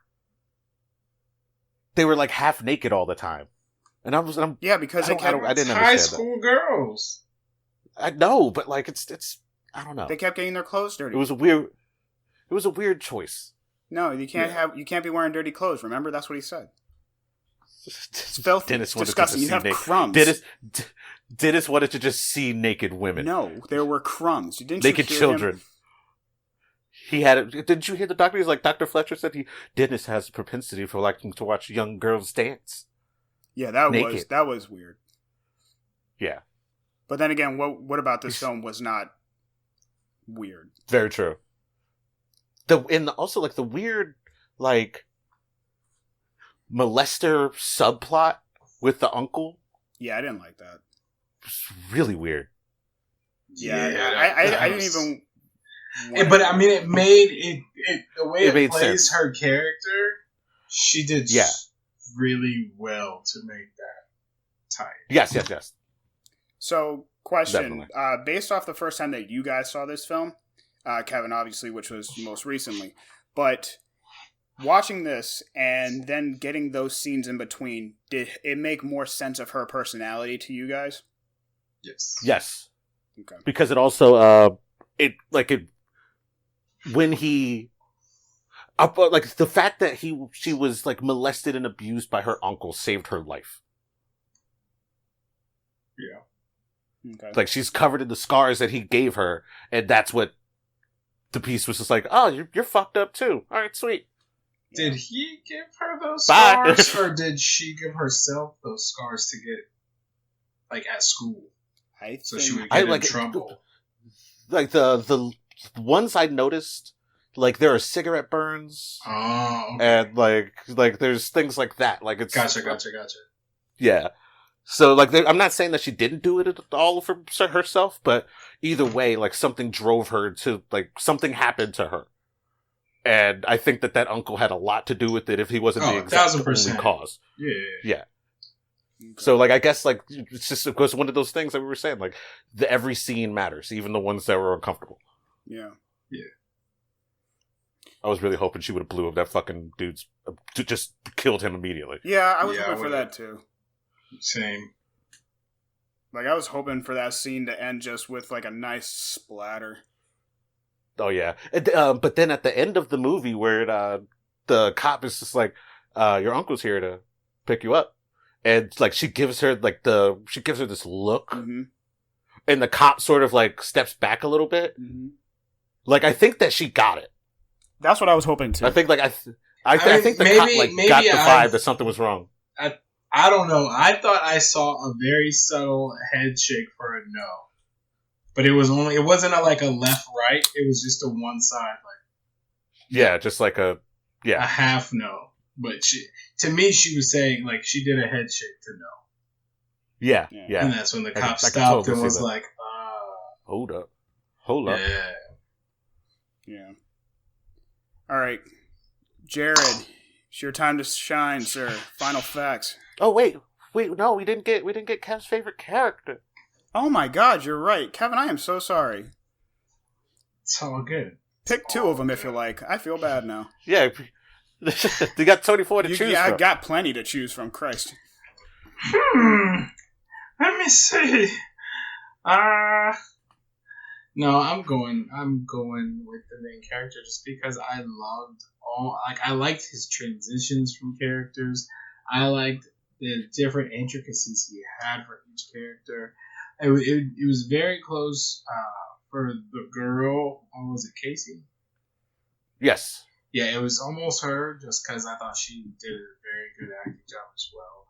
they were like half naked all the time, and because I didn't understand high school girls. I know, but like it's I don't know. They kept getting their clothes dirty. It was a weird choice. No, you can't be wearing dirty clothes. Remember, that's what he said. It's filthy. Dennis it's disgusting. You have crumbs. Dennis wanted to just see naked women. No, there were crumbs. Naked children. He had it. Didn't you hear the doctor? He's like, Dr. Fletcher said Dennis has a propensity for liking to watch young girls dance. Yeah, that was weird. Yeah. But then again, what about this film was not weird? Very true. Also like the weird like molester subplot with the uncle. Yeah, I didn't like that. It was really weird. Yeah, I didn't even. But I mean, it made it the way it plays sense. her character. She did really well to make that tie. Yes. So, question: based off the first time that you guys saw this film, Kevin, obviously, which was most recently, but watching this and then getting those scenes in between, did it make more sense of her personality to you guys? Yes. Yes. Okay. Because it also when he, like the fact that she was like molested and abused by her uncle saved her life. Yeah. Okay. Like she's covered in the scars that he gave her, and that's what the piece was just like. Oh, you're fucked up too. All right, sweet. Did he give her those Bye. scars, or did she give herself those scars to get, like, at school, so she would get in trouble? Like the ones I noticed, like there are cigarette burns. Oh, okay. And like there's things like that. Like it's Gotcha. Yeah. So like I'm not saying that she didn't do it all for herself, but either way, like something drove her to, like something happened to her. And I think that uncle had a lot to do with it if he wasn't the exact only cause. Yeah. Okay. So like I guess like it's just of course one of those things that we were saying, like every scene matters, even the ones that were uncomfortable. Yeah. I was really hoping she would have blew up that fucking dude's, just killed him immediately. Yeah, I was hoping for that too. Same. Like I was hoping for that scene to end just with like a nice splatter. Oh yeah, but then at the end of the movie, where the cop is just like, "Your uncle's here to pick you up," and like she gives her this look, Mm-hmm. and the cop sort of like steps back a little bit. Mm-hmm. Like I think that she got it. That's what I was hoping to. I think like I think the cop like got the vibe that something was wrong. I don't know. I thought I saw a very subtle head shake for a no. But it wasn't like a left right. It was just a one side, like just like a half no. But to me, she was saying like she did a head shake to no. Yeah. And that's when the cop stopped and was like, hold up. Yeah. All right, Jared, it's your time to shine, sir. Final facts. Oh wait, no, we didn't get Kev's favorite character. Oh my God, you're right, Kevin. I am so sorry. It's all good. Pick two of them if you like. I feel bad now. Yeah, you got 24 to choose from. I got plenty to choose from. Christ. Let me see. No, I'm going with the main character just because I liked his transitions from characters. I liked the different intricacies he had for each character. It was very close for the girl. Or was it Casey? Yes. Yeah, it was almost her just because I thought she did a very good acting job as well.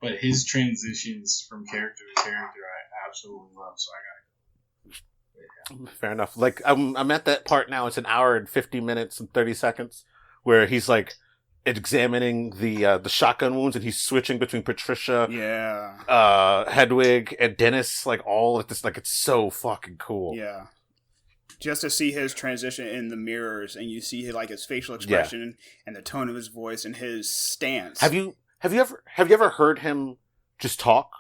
But his transitions from character to character, I absolutely love. So I got. Yeah. Fair enough. Like I'm at that part now. It's an hour and 50 minutes and 30 seconds where he's like examining the shotgun wounds and he's switching between Patricia, Hedwig, and Dennis, like all at this. Like it's so fucking cool. Yeah. Just to see his transition in the mirrors and you see like his facial expression and the tone of his voice and his stance. Have you ever heard him just talk?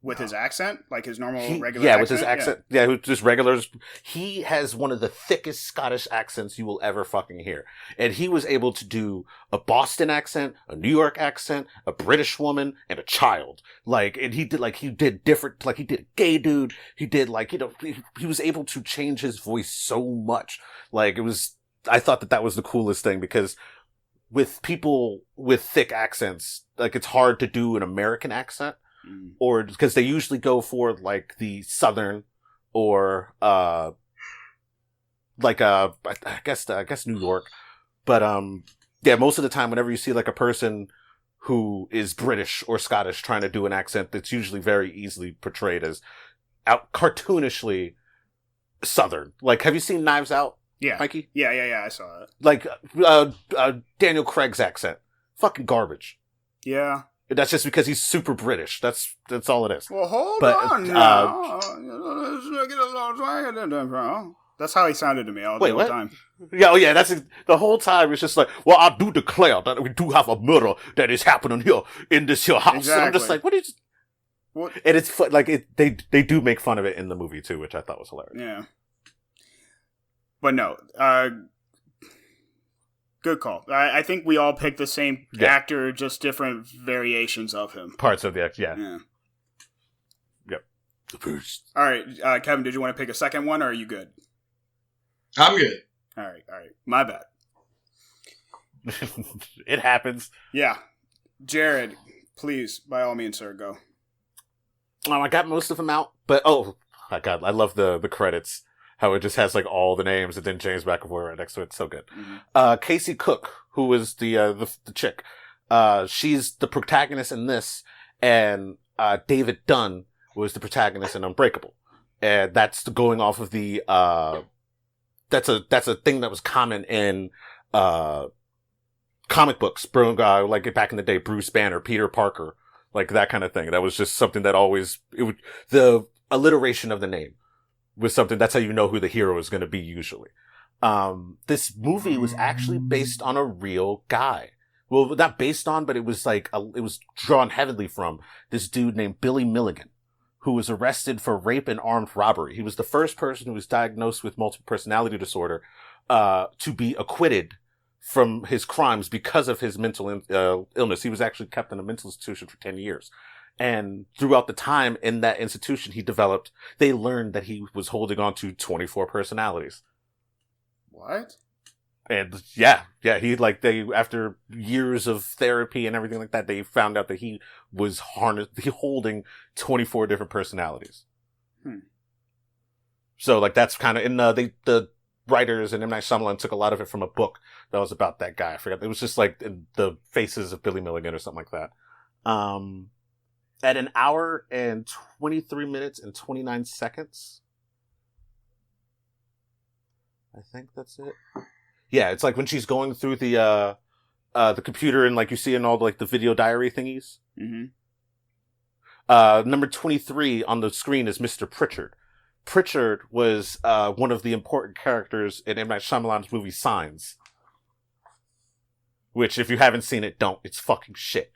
With his accent? Like his normal regular accent? Yeah, with his accent. Yeah, just regular. He has one of the thickest Scottish accents you will ever fucking hear. And he was able to do a Boston accent, a New York accent, a British woman, and a child. Like, and he did different, like he did a gay dude. He did like, he was able to change his voice so much. Like I thought that was the coolest thing because with people with thick accents, like it's hard to do an American accent. Or because they usually go for like the Southern or I guess New York, but most of the time whenever you see like a person who is British or Scottish trying to do an accent, that's usually very easily portrayed as cartoonishly Southern. Like, have you seen Knives Out? Yeah, Mikey. Yeah. I saw it. Like Daniel Craig's accent, fucking garbage. Yeah. That's just because he's super British. That's all it is. Well, hold on now. That's how he sounded to me all the time. Yeah, that's the whole time. It's just like, well, I do declare that we do have a murder that is happening here in this here house. Exactly. And I'm just like, what is? What? And it's fun, like they do make fun of it in the movie too, which I thought was hilarious. Yeah, but no. Good call. I think we all picked the same actor, just different variations of him. Parts of the actor, yeah. Yep. All right, Kevin, did you want to pick a second one, or are you good? I'm good. All right. My bad. It happens. Yeah. Jared, please, by all means, sir, go. I got most of them out, but oh my god, I love the credits. How it just has like all the names and then James McAvoy right next to it. So good. Mm-hmm. Casey Cook, who was the chick, she's the protagonist in this, and David Dunn was the protagonist in Unbreakable, and that's going off of the that's a thing that was common in comic books, like back in the day, Bruce Banner, Peter Parker, like that kind of thing. That was just something that the alliteration of the name was something, that's how you know who the hero is going to be usually. This movie was actually based on a real guy. Well, not based on, but it was like, it was drawn heavily from this dude named Billy Milligan, who was arrested for rape and armed robbery. He was the first person who was diagnosed with multiple personality disorder, to be acquitted from his crimes because of his mental illness. He was actually kept in a mental institution for 10 years. And throughout the time in that institution they learned that he was holding on to 24 personalities. What? And he after years of therapy and everything like that, they found out that he was holding 24 different personalities. So like that's kind of in the writers and M. Night Shyamalan took a lot of it from a book that was about that guy. I forgot. It was just like in the Faces of Billy Milligan or something like that. At an hour and 23 minutes and 29 seconds. I think that's it. Yeah, it's like when she's going through the computer and like you see in all like the video diary thingies. Mm-hmm. Number 23 on the screen is Mr. Pritchard. Pritchard was one of the important characters in M. Night Shyamalan's movie Signs. Which, if you haven't seen it, don't. It's fucking shit.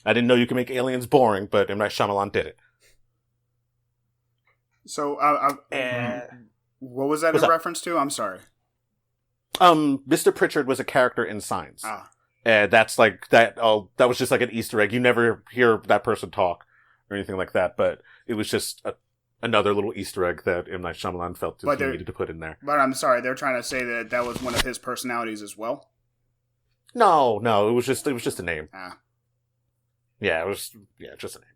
I didn't know you could make aliens boring, but M. Night Shyamalan did it. So, what was that in reference to? I'm sorry. Mr. Pritchard was a character in Signs. And that's like, that was just like an Easter egg. You never hear that person talk or anything like that, but it was just another little Easter egg that M. Night Shyamalan felt he needed to put in there. But I'm sorry, they're trying to say that was one of his personalities as well? No, it was just a name. Yeah, it was just a name.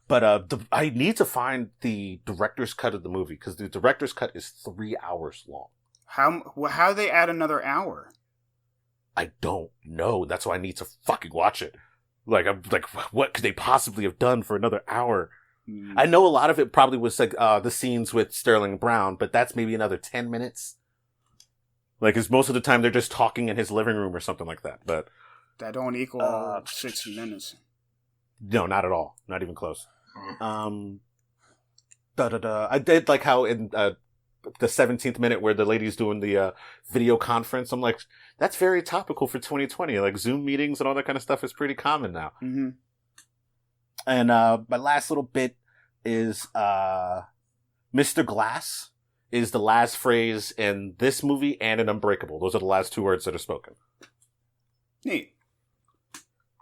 But I need to find the director's cut of the movie, because the director's cut is 3 hours long. How they add another hour? I don't know. That's why I need to fucking watch it. Like, I'm like, what could they possibly have done for another hour? I know a lot of it probably was like the scenes with Sterling Brown, but that's maybe another 10 minutes. Like, because most of the time they're just talking in his living room or something like that. But that don't equal 60 minutes. No, not at all. Not even close. I did like how in the 17th minute where the lady's doing the video conference, I'm like, that's very topical for 2020. Like, Zoom meetings and all that kind of stuff is pretty common now. Mm-hmm. And my last little bit is Mr. Glass is the last phrase in this movie and in Unbreakable. Those are the last 2 words that are spoken. Neat.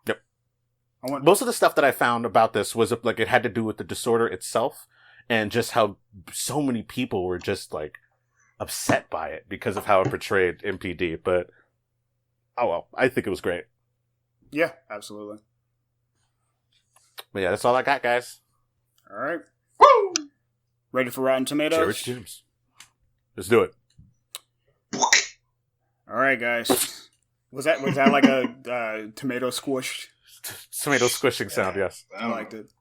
Yep. Most of the stuff that I found about this was like it had to do with the disorder itself and just how so many people were just like upset by it because of how it portrayed MPD. But oh well, I think it was great. Yeah, absolutely. But yeah, that's all I got, guys. All right. Woo! Ready for Rotten Tomatoes? Jared James. Let's do it. All right, guys. Was that like a tomato squish? Tomato squishing sound, yes. I liked it.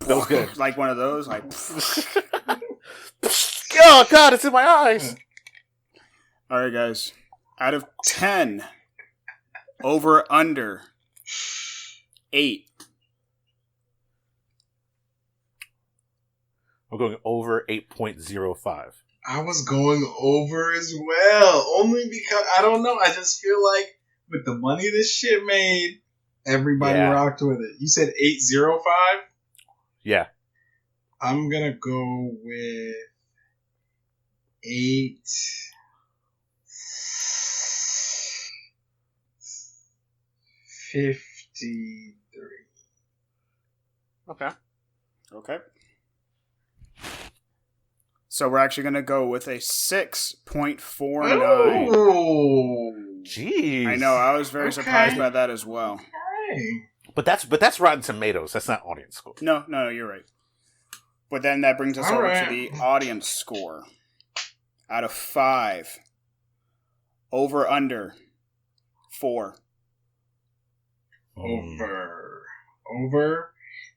That was good. Like one of those, like. Oh God, it's in my eyes. All right, guys. Out of 10, over under 8. I'm going over 8.05. I was going over as well, only because I don't know. I just feel like with the money this shit made, everybody rocked with it. You said 8.05? Yeah. I'm gonna go with 8.53. Okay. So we're actually going to go with a 6.49. Oh, Jeez. I know. I was very surprised by that as well. okay. But that's Rotten Tomatoes. That's not audience score. No, you're right. But then that brings us All over right. to the audience score. Out of 5. Over, under, 4. Over,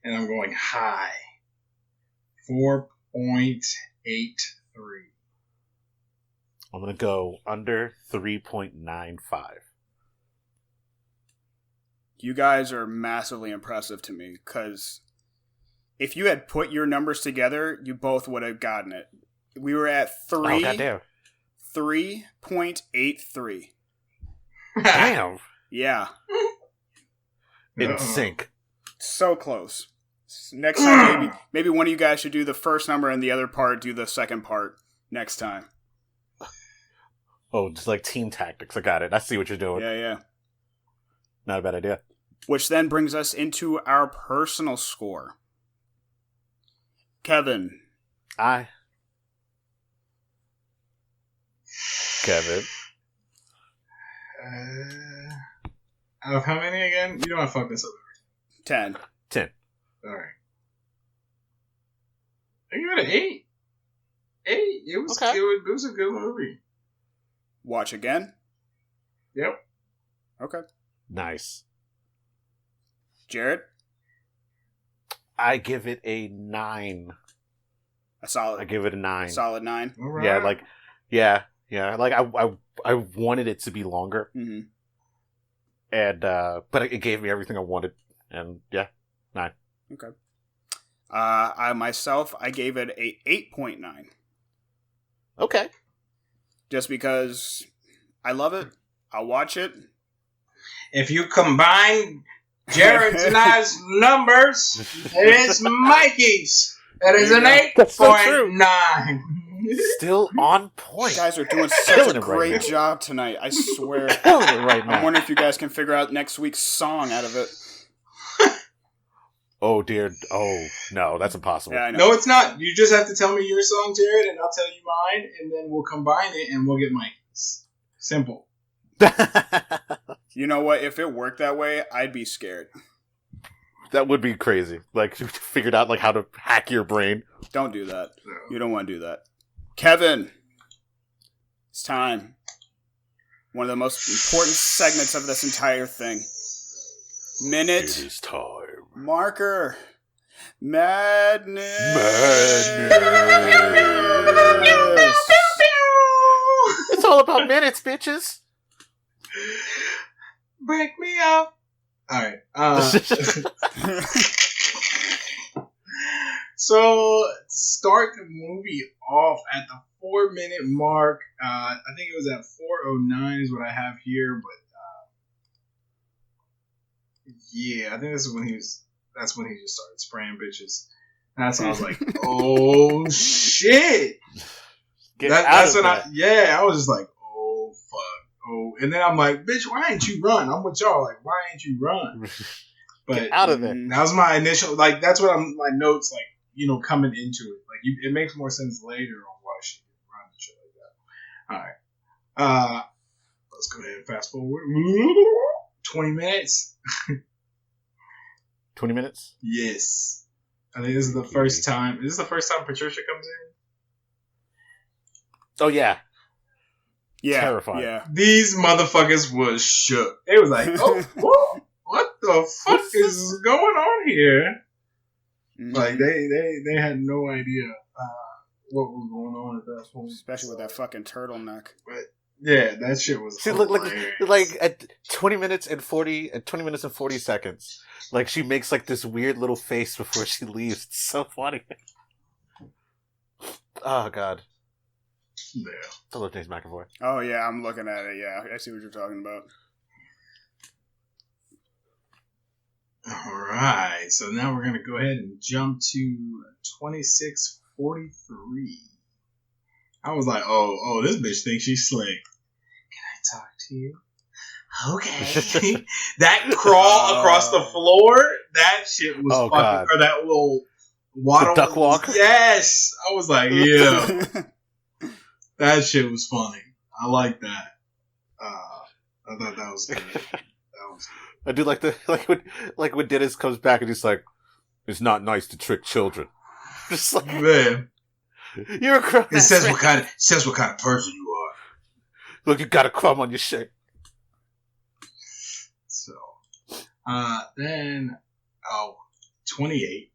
and I'm going high. 4.83. I'm gonna go under 3.95. You guys are massively impressive to me, because if you had put your numbers together, you both would have gotten it. We were at 3. Oh goddamn! 3.83. Damn! Yeah. In sync. So close. Next time, maybe one of you guys should do the first number and the other part do the second part next time. Oh, just like team tactics. I got it. I see what you're doing. Yeah. Not a bad idea. Which then brings us into our personal score. Kevin. Kevin. Out of how many again? You know I fucked this up. 10. 10. Alright. I give it an 8. 8. It was Okay. good. It was a good movie. Watch again? Yep. Okay. Nice. Jared? I give it a 9. A solid. I give it a 9. Solid 9. All right. Yeah, like, yeah. Like I wanted it to be longer, Mm-hmm. and but it gave me everything I wanted, and yeah, 9. Okay. I myself, I gave it a 8.9. Okay. Just because I love it. I'll watch it. If you combine Jared's and I's numbers, it is Mikey's. That is an That's so true. 8.9. Still on You point. guys are doing such Killing a it right great now. job tonight. I swear. Killing it right I'm now. wondering if you guys can figure out next week's song out of it. Oh dear. Oh no, that's impossible. Yeah, I know. No, it's not. You just have to tell me your song, Jared, and I'll tell you mine, and then we'll combine it and we'll get Mikey's. Simple. You know what? If it worked that way, I'd be scared. That would be crazy. Like, you figured out like how to hack your brain. Don't do that. No. You don't want to do that. Kevin, it's time. One of the most important segments of this entire thing. Minute It is time. marker. Madness. It's all about minutes, bitches. Break me up. All right. So start the movie off at the 4-minute mark. I think it was at 4:09 is what I have here, but yeah, I think this is when that's when he just started spraying bitches. And that's when I was like, oh shit. Get That's out when of I was just like, oh fuck. Oh, and then I'm like, bitch, why ain't you run? I'm with y'all. Like, why ain't you run? that. But Get out of there. that was my initial, like, that's what my notes, like, coming into it. Like, it makes more sense later on why she didn't run and shit like that. All right. Let's go ahead and fast forward. 20 minutes. 20 minutes? Yes. I think this is the first time. Is this the first time Patricia comes in? Oh, yeah. Yeah. Terrifying. Yeah. These motherfuckers was shook. They was like, oh, whoa, what the fuck is going on here? Mhm. Like, they had no idea what was going on at that point. Especially with that fucking turtleneck. Yeah, that shit was See, look, at 20 minutes and 40 seconds, like, she makes, like, this weird little face before she leaves. It's so funny. Oh, God. Yeah. I love James McAvoy. Oh, yeah, I'm looking at it. Yeah, I see what you're talking about. Alright, so now we're going to go ahead and jump to 26:43. I was like, oh, this bitch thinks she's slick. Can I talk to you? Okay. That crawl across the floor, that shit was fucking, God. or that little Waddle. The duck walk? Yes! I was like, yeah. That shit was funny. I like that. I thought that was good. I do like when Dennis comes back and he's like, "It's not nice to trick children." Just like, man, you're a grown. It says what kind of person you are. Look, you got a crumb on your shirt. So, then 28.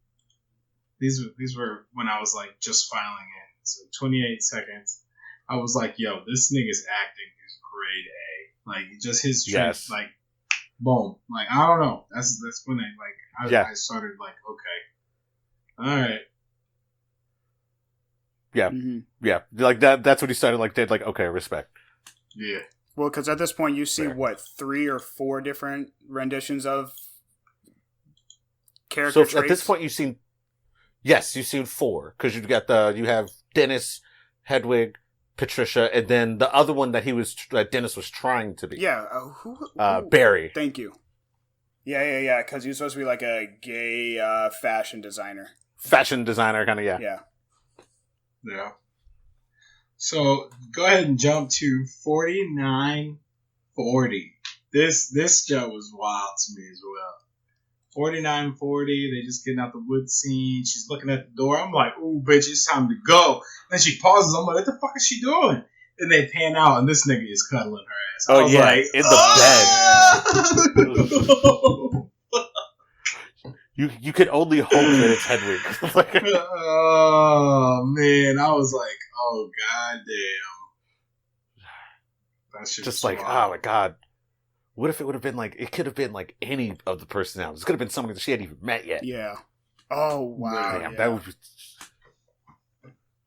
These were when I was like just filing in. So 28 seconds. I was like, yo, this nigga's acting is grade A. Like just his strength, like boom. Like I don't know. That's when I started like, okay, all right. Yeah, yeah. Like that's when he started like did like okay, respect. Yeah. Well, because at this point you see what 3 or 4 different renditions of character traits. At this point you've seen 4 because you have Dennis, Hedwig, Patricia, and then the other one that Dennis was trying to be. Yeah, who? Barry. Thank you. Yeah. Because he was supposed to be like a gay fashion designer. Fashion designer, kind of, yeah. Yeah. So go ahead and jump to 4940. This joke was wild to me as well. 4940, they just getting out the wood scene. She's looking at the door. I'm like, ooh, bitch, it's time to go. Then she pauses. I'm like, what the fuck is she doing? Then they pan out, and this nigga is cuddling her ass. Oh, yeah, like, in the bed. You could only hope that it's Hedwig. Oh, man. I was like, oh, goddamn. That shit just like, wild. Oh, my God. What if it would have been like, it could have been like any of the personalities. It could have been someone that she hadn't even met yet. Yeah. Oh, wow. Damn, that would be...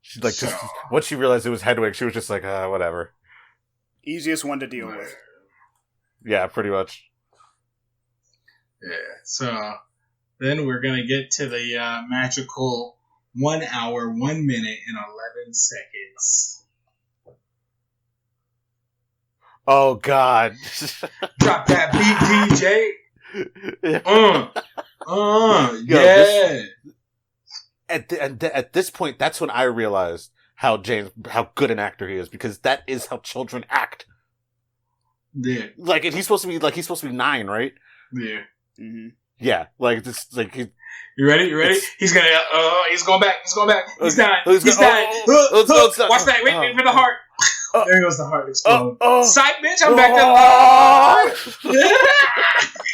She's like, just once she realized it was Hedwig, she was just like, whatever. Easiest one to deal with. Yeah, pretty much. Yeah, so then we're going to get to the magical 1 hour, 1 minute, and 11 seconds. Oh, God. Drop that beat, DJ. Yeah. At this point, that's when I realized how good an actor he is, because that is how children act. Yeah. Like, he's supposed to be 9, right? Yeah. Mm-hmm. Yeah. Like, this, like, you ready? He's going back. He's dying. He's dying. Watch that. Wait for the heart. There goes the heart explode. Psych, bitch, I'm back up.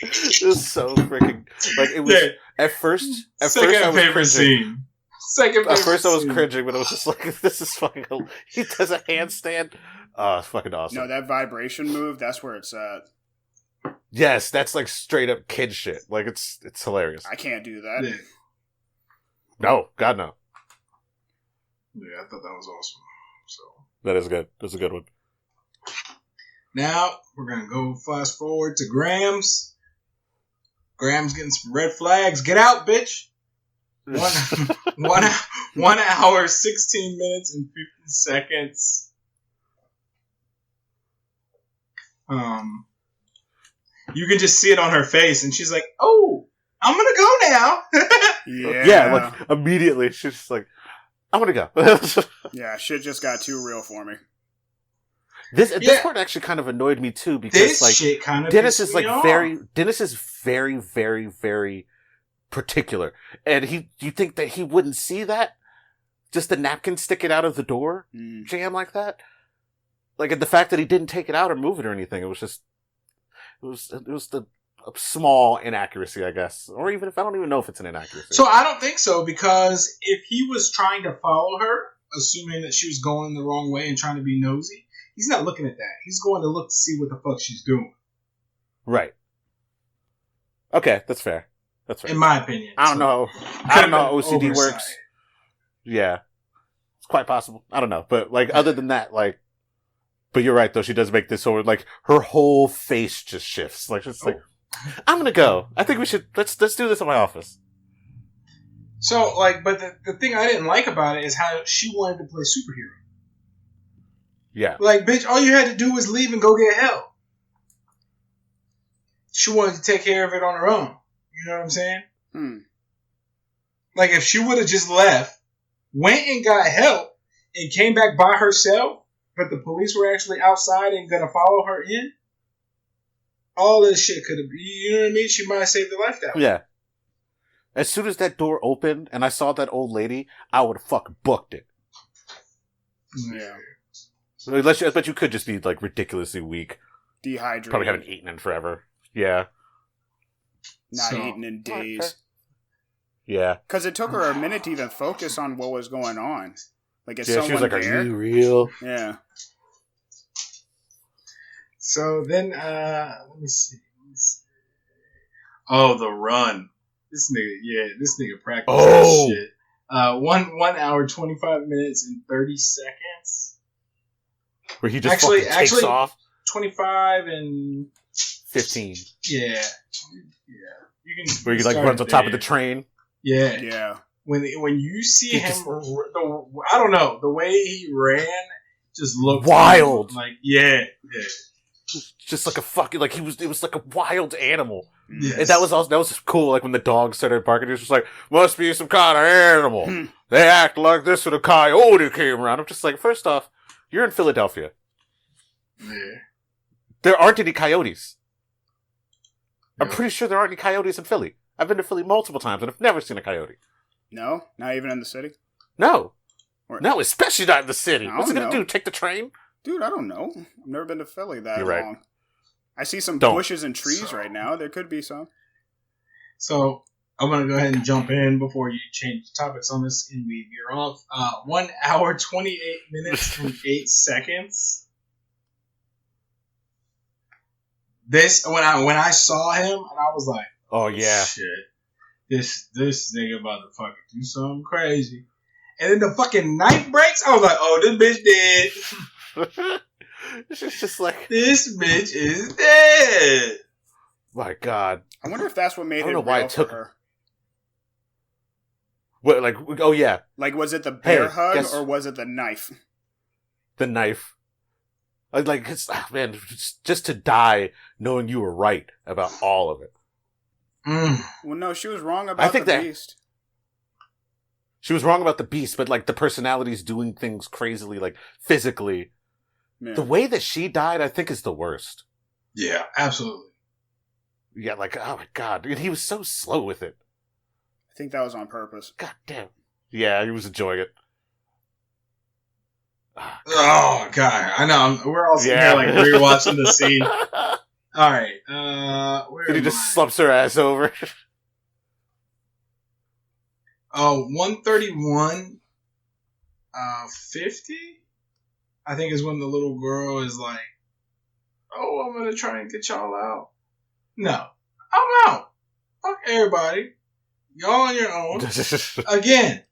It's so freaking like it was. At first I was cringing. Scene. At first I was cringing, but I was just like, "This is fucking." He does a handstand. It's fucking awesome. No, that vibration move. That's where it's at. Yes, that's like straight up kid shit. Like it's hilarious. I can't do that. Yeah. No, God no. Yeah, I thought that was awesome. So. That is good. That's a good one. Now, we're going to go fast forward to Grams. Grams getting some red flags. Get out, bitch. 1 hour, 16 minutes, and 50 seconds. You can just see it on her face, and she's like, oh, I'm going to go now. Yeah, like, immediately. She's just like, I'm gonna go. Yeah, shit just got too real for me. This part actually kind of annoyed me too, because this like shit kind of Dennis is very, very, very particular, and you think that he wouldn't see that, just the napkin sticking out of the door jam like that, like, and the fact that he didn't take it out or move it or anything, it was the a small inaccuracy, I guess. Or even if I don't even know if it's an inaccuracy. So I don't think so, because if he was trying to follow her, assuming that she was going the wrong way and trying to be nosy, he's not looking at that. He's going to look to see what the fuck she's doing. Right. Okay, that's fair. In my opinion. I don't know how OCD works. Yeah. It's quite possible. I don't know. But, like, other than that, like, but you're right, though. She does make this sort of, like, her whole face just shifts. Like, it's like, I'm gonna go. I think we should, let's do this in my office. So, like, but the thing I didn't like about it is how she wanted to play superhero. Yeah. Like, bitch, all you had to do was leave and go get help. She wanted to take care of it on her own. You know what I'm saying? Like, if she would have just left, went and got help, and came back by herself, but the police were actually outside and gonna follow her in, all this shit could have been, you know what I mean? She might have saved her life that way. Yeah. As soon as that door opened and I saw that old lady, I would have fucking booked it. Yeah. I bet you could just be, like, ridiculously weak. Dehydrated. Probably haven't eaten in forever. Yeah. Not eaten in days. Yeah. Because it took her a minute to even focus on what was going on. Like, is Yeah, someone she was like, there? "Are you real?" Yeah. So then, let me see. Oh, the run. This nigga practiced that shit. 1 hour, 25 minutes, and 30 seconds. Where he just fucking takes off. 25 and 15. Yeah. You can. Where he like runs on top of the train. Yeah. Yeah. When you see him, I don't know, the way he ran just looked wild. Like yeah. Just like a fucking it was like a wild animal. Yes. And that was cool. Like when the dog started barking, he was just like, "Must be some kind of animal." They act like this when a coyote came around. I'm just like, first off, you're in Philadelphia. Yeah. There aren't any coyotes. I'm Yeah. pretty sure there aren't any coyotes in Philly. I've been to Philly multiple times and I've never seen a coyote. No? Not even in the city? No. Or- No, especially not in the city. I What's it don't going to know. do? Take the train? Dude, I don't know. I've never been to Philly that You're long. right. I see some Don't. bushes and trees right now. There could be some. So I'm gonna go ahead and jump in before you change topics on this and we veer off. 1 hour, 28 minutes, and 8 seconds. This when I saw him and I was like, Oh, yeah. shit, this nigga about to fucking do something crazy. And then the fucking night breaks. I was like, oh, this bitch dead. It's just like, This bitch is dead. my God. I wonder if that's what made I don't it know real why it took- for her. What, like, oh, yeah. Like, was it the bear Hey, hug guess- or was it the knife? The knife. Man, just to die knowing you were right about all of it. Well, no, she was wrong about think the that- beast. She was wrong about the beast, but like the personalities doing things crazily, like physically. Yeah. The way that she died, I think, is the worst. Yeah, absolutely. Yeah, like, oh my God. And he was so slow with it. I think that was on purpose. God damn. Yeah, he was enjoying it. Oh god, I know. We're all sitting here like rewatching the scene. All right, where And he am just I? slumps her ass over. Oh, 131, 50. I think is when the little girl is like, "Oh, I'm gonna try and get y'all out." No, I'm out. Fuck everybody. Y'all on your own. Again,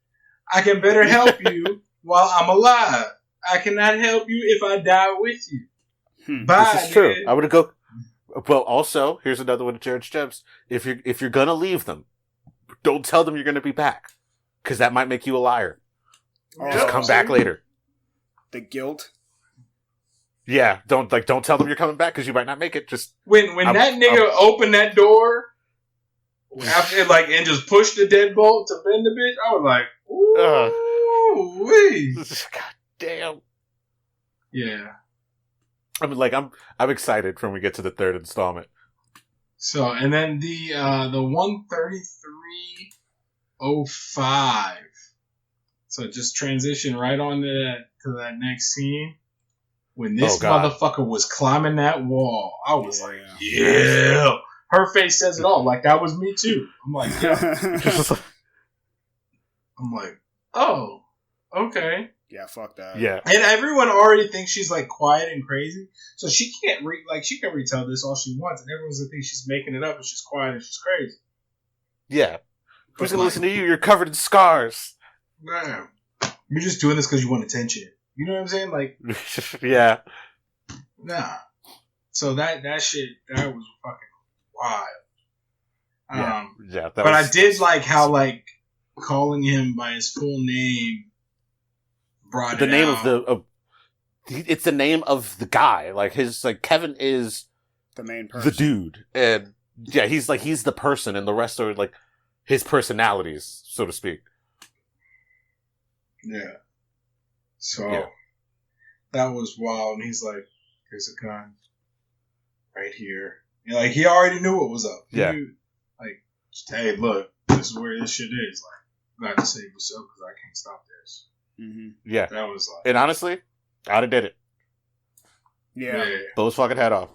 I can better help you while I'm alive. I cannot help you if I die with you. Bye. This is true. nigga. I would go. Well, also, here's another one of Jared's gems. If you're gonna leave them, don't tell them you're gonna be back, because that might make you a liar. Just come back later. The guilt. Yeah, don't tell them you're coming back because you might not make it. Just When that nigga opened that door after and just pushed the deadbolt to bend the bitch, I was like, ooh, wee. God damn. Yeah. I mean, like I'm excited when we get to the third installment. So and then the 133:05. So just transition right on to that next scene. When this motherfucker was climbing that wall, I was like, yeah. Her face says it all. Like, that was me too. I'm like, yeah. I'm like, oh, okay. Yeah, fuck that. Yeah. And everyone already thinks she's like quiet and crazy, so she can't she can retell this all she wants, and everyone's gonna think she's making it up and she's quiet and she's crazy. Yeah. Who's gonna listen to you? You're covered in scars. Man, you're just doing this because you want attention. You know what I'm saying? Like, yeah. nah. So that shit that was fucking wild. Yeah. But I did like how like calling him by his full name brought the it name out. of it's the name of the guy. Like Kevin is the main person. the dude, and yeah, he's the person, and the rest are like his personalities, so to speak. Yeah. So Yeah. that was wild. And he's like, "There's a gun right here." And like he already knew what was up. He Yeah. knew, like, hey, look, this is where this shit is. Like, you got to save yourself because I can't stop this. Mm-hmm. Yeah. That was like, And honestly, I'd have did it. Yeah. Blow his fucking head off.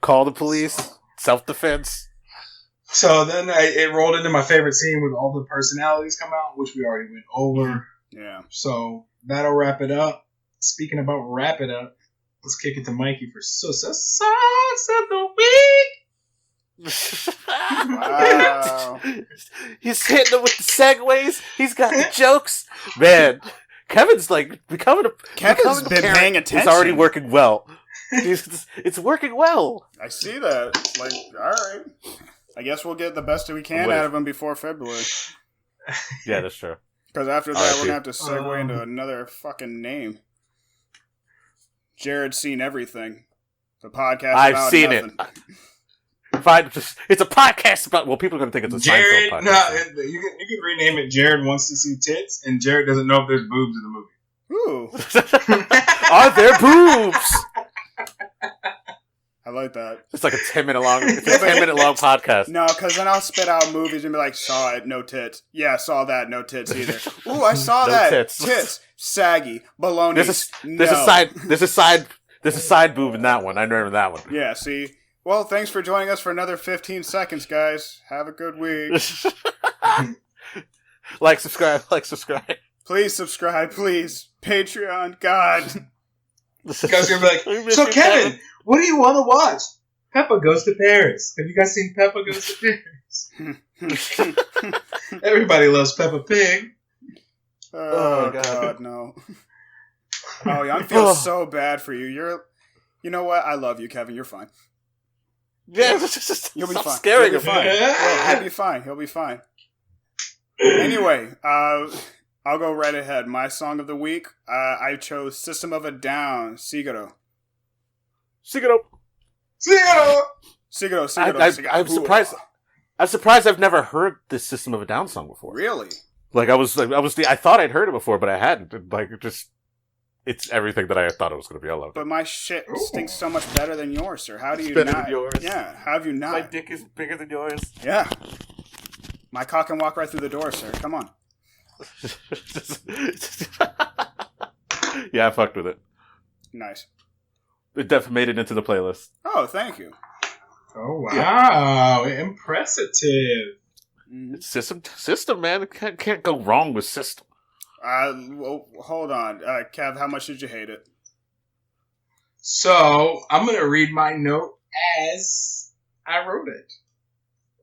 Call the police. Self-defense. So then it rolled into my favorite scene with all the personalities come out, which we already went over. Yeah. So that'll wrap it up. Speaking about wrap it up, let's kick it to Mikey for Songs of the Week. Wow. He's hitting them with the segues. He's got the jokes. Man, Kevin's like becoming Kevin's been parent paying attention. It's already working well. It's working well. I see that. Like, all right. I guess we'll get the best that we can out of him before February. Yeah, that's true. Because after that, we're going to have to segue into Um, another fucking name. Jared's seen everything. The podcast I've about seen nothing. it. Fine, it's a podcast about. Well, people are going to think it's a Jared, Seinfeld no, podcast. you can rename it. Jared wants to see tits, and Jared doesn't know if there's boobs in the movie. Ooh, Are there boobs? I like that. It's like a 10-minute long. It's a 10-minute long podcast. No, because then I'll spit out movies and be like, saw it, no tits. Yeah, saw that, no tits either. Ooh, I saw No that. tits. Saggy, baloney. There's a side boob in that one. I remember that one. Yeah, see? Well, thanks for joining us for another 15 seconds, guys. Have a good week. Like, subscribe. Please subscribe, please. Patreon, God. Guys are gonna be like, so Kevin, what do you want to watch? Peppa Goes to Paris. Have you guys seen Peppa Goes to Paris? Everybody loves Peppa Pig. Oh, God, no. Oh, yeah, I feel so bad for you. You know what? I love you, Kevin. You're fine. Yeah, You'll be stop fine. scaring You'll be him. fine. Yeah, he'll be fine. He'll be fine. Anyway, I'll go right ahead. My song of the week, I chose System of a Down, Siguro. Siguro. I'm surprised. I'm surprised I've never heard this System of a Down song before. Really? Like I thought I'd heard it before, but I hadn't. Like it's everything that I thought it was going to be. I love it. But my shit stinks so much better than yours, sir. How do you Better not? than yours. Yeah, how have you not? My dick is bigger than yours. Yeah. My cock can walk right through the door, sir. Come on. Yeah, I fucked with it. Nice. It definitely made it into the playlist. Oh, thank you. Oh wow, impressive. Mhm. System, man. It can't go wrong with System. Well, hold on. Kev, how much did you hate it? So I'm gonna read my note as I wrote it,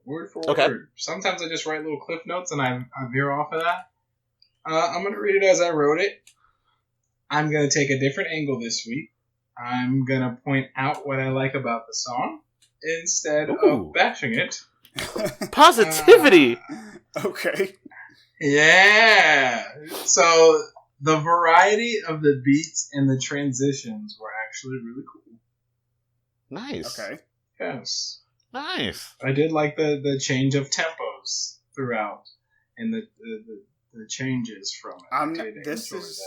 word for Okay. word. Sometimes I just write little cliff notes and I veer off of that. I'm gonna read it as I wrote it. I'm gonna take a different angle this week. I'm gonna point out what I like about the song instead Ooh. of bashing it. Positivity. Okay. Yeah. So the variety of the beats and the transitions were actually really cool. Nice. Okay. Yes. Nice. I did like the change of tempos throughout and the changes from it. I did enjoy that.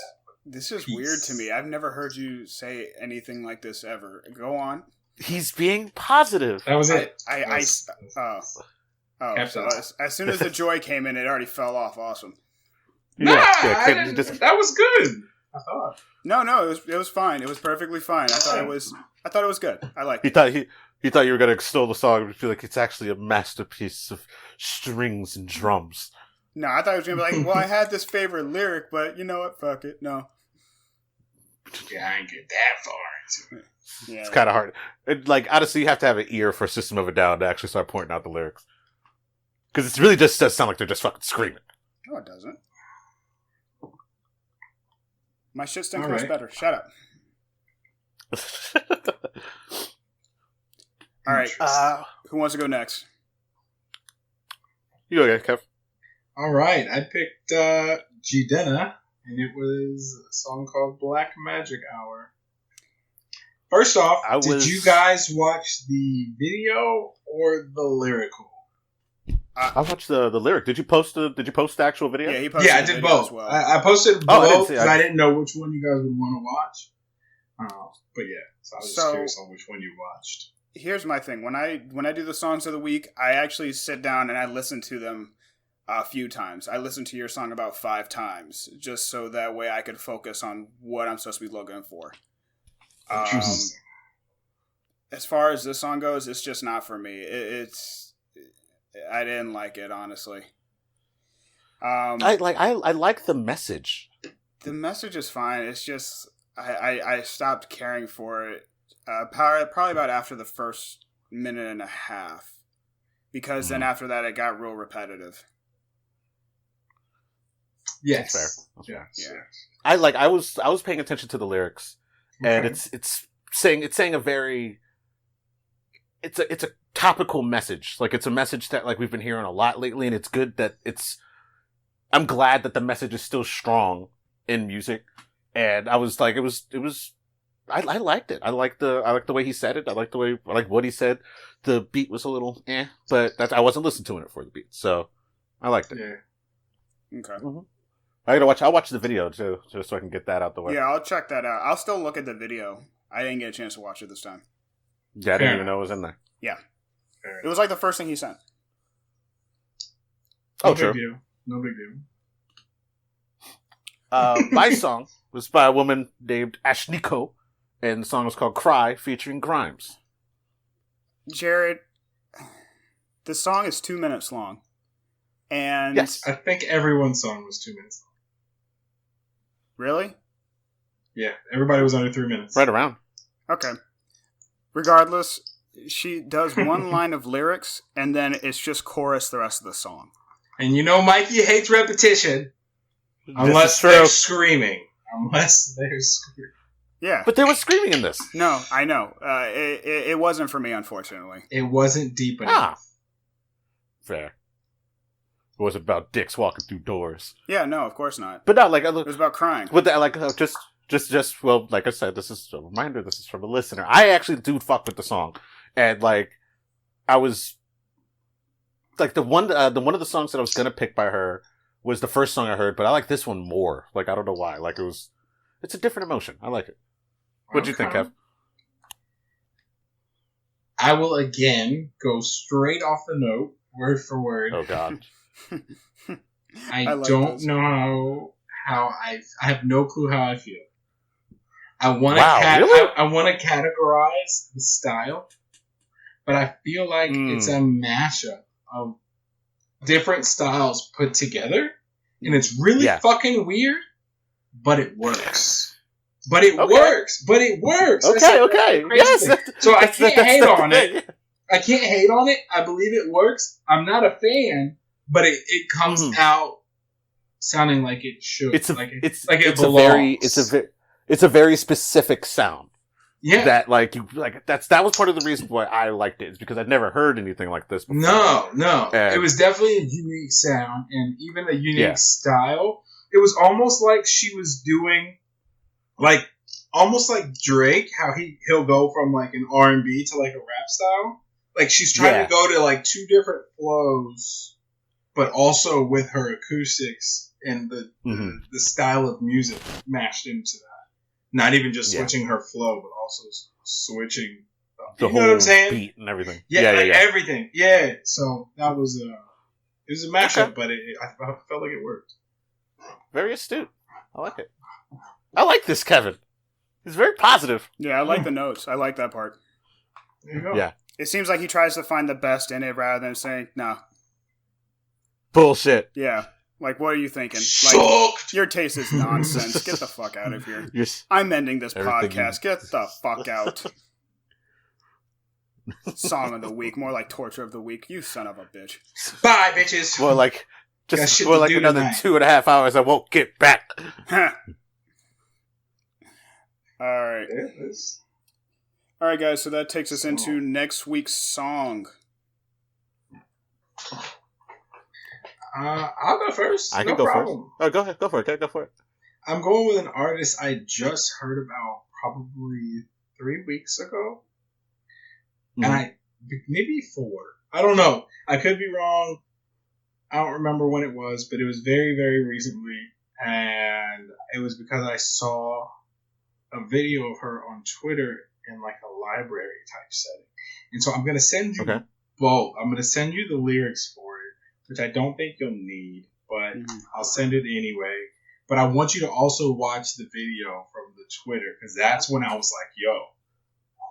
This is Peace. weird to me. I've never heard you say anything like this ever. Go on. He's being positive. That was it. So as soon as the joy came in, it already fell off. Awesome. That was good. I thought. No, it was fine. It was perfectly fine. I thought it was good. I liked He it. thought you were gonna extol the song and feel like it's actually a masterpiece of strings and drums. No, I thought it was gonna be like, well, I had this favorite lyric, but you know what? Fuck it. No. Yeah, I didn't get that far into it. Yeah. It's kind of hard. Like honestly, you have to have an ear for System of a Down to actually start pointing out the lyrics, because it really just does sound like they're just fucking screaming. No, it doesn't. My shit still All goes right. better. Shut up. All right. Who wants to go next? You okay, Kev? All right, I picked Jidenna, and it was a song called Black Magic Hour. First off, did you guys watch the video or the lyrical? I watched the lyric. Did you post the actual video? Yeah, he posted. Yeah, I the did video both. as well. I posted Oh, I didn't both see- because I didn't know which one you guys would want to watch. But yeah, so I was just curious on which one you watched. Here's my thing: when I do the songs of the week, I actually sit down and I listen to them a few times. I listened to your song about 5 times, just so that way I could focus on what I'm supposed to be looking for. Interesting. As far as this song goes, it's just not for me. I didn't like it, honestly. I like the message. The message is fine. It's just I stopped caring for it probably about after the first minute and a half, because then after that it got real repetitive. Yes. That's fair. Yes. Yeah. I was paying attention to the lyrics, and it's saying a very it's a topical message. Like, it's a message that, like, we've been hearing a lot lately, and it's good that I'm glad that the message is still strong in music. And I was like, I liked it. I liked the way he said it. I liked what he said. The beat was a little but I wasn't listening to it for the beat. So I liked it. Yeah. Okay. Mm-hmm. I'll watch the video too, just so I can get that out the way. Yeah, I'll check that out. I'll still look at the video. I didn't get a chance to watch it this time. Yeah, I didn't even know it was in there. Yeah. It was like the first thing he sent. No true. big deal. No big deal. My song was by a woman named Ashniko, and the song was called Cry, featuring Grimes. Jared, the song is 2 minutes long. And Yes. I think everyone's song was 2 minutes long. Really? Yeah, everybody was under 3 minutes. Right around. Okay. Regardless, she does one line of lyrics, and then it's just chorus the rest of the song. And you know Mikey hates repetition. Unless they're screaming. Yeah. But there was screaming in this. No, I know. It wasn't for me, unfortunately. It wasn't deep enough. Fair. It was about dicks walking through doors. Yeah, no, of course not. But no, like, It was about crying. with that, like, just well, like I said, this is a reminder. This is from a listener. I actually do fuck with the song, and like, I was like one of the songs that I was gonna pick by her was the first song I heard, but I like this one more. Like, I don't know why. Like, it's a different emotion. I like it. What'd you think, Kev? I will again go straight off the note, word for word. Oh God. I like don't this. know how I have no clue how I feel. I want Really? I want to categorize the style, but I feel like it's a mashup of different styles put together, and it's really fucking weird, but it works. But it works. Okay. Yes. So I can't hate the on thing. it. I can't hate on it. I believe it works. I'm not a fan, but it comes out sounding like it should. It's a very specific sound. Yeah. That that was part of the reason why I liked it, is because I'd never heard anything like this before. No. And it was definitely a unique sound and even a unique style. It was almost like she was doing almost like Drake, how he'll go from like an R&B to like a rap style. Like, she's trying to go to like two different flows, but also with her acoustics and the style of music mashed into that. Not even just switching her flow, but also switching the whole what I'm saying? beat and everything. Yeah, everything. Yeah. So that was it was a mashup, but I felt like it worked. Very astute. I like it. I like this, Kevin. He's very positive. Yeah, I like the notes. I like that part. There you go. Yeah. It seems like he tries to find the best in it rather than saying, no. Bullshit. Yeah. Like, what are you thinking? Sucked. Your taste is nonsense. Get the fuck out of here. You're, I'm ending this Everything podcast. Get the fuck out. Song of the week. More like torture of the week. You son of a bitch. Bye, bitches. more like Got shit more to like do another tonight. 2.5 hours I won't get back. Alright. Yes. Alright, guys. So that takes us into next week's song. I'll go first. I no can go problem. first. Oh, go ahead. Go for it. Go for it. I'm going with an artist I just heard about probably 3 weeks ago. And maybe 4. I don't know. I could be wrong. I don't remember when it was, but it was very, very recently. And it was because I saw a video of her on Twitter in like a library type setting. And so I'm going to send you both. I'm going to send you the lyrics for it, which I don't think you'll need, but I'll send it anyway. But I want you to also watch the video from the Twitter, because that's when I was like, yo,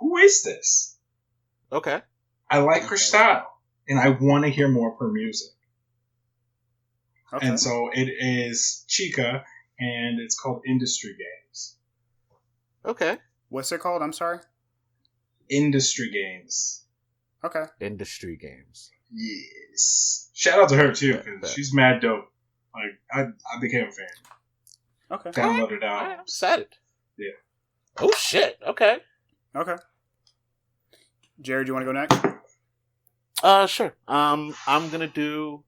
who is this? Okay. I like her style, and I want to hear more of her music. Okay. And so it is Chica, and it's called Industry Games. Okay. What's it called? I'm sorry? Industry Games. Okay. Industry Games. Yes. Shout out to her, too, because she's mad dope. Like, I became a fan. Okay. Downloaded out. I'm excited. Yeah. Oh, shit. Okay. Okay. Jared, do you want to go next? Sure. I'm gonna do...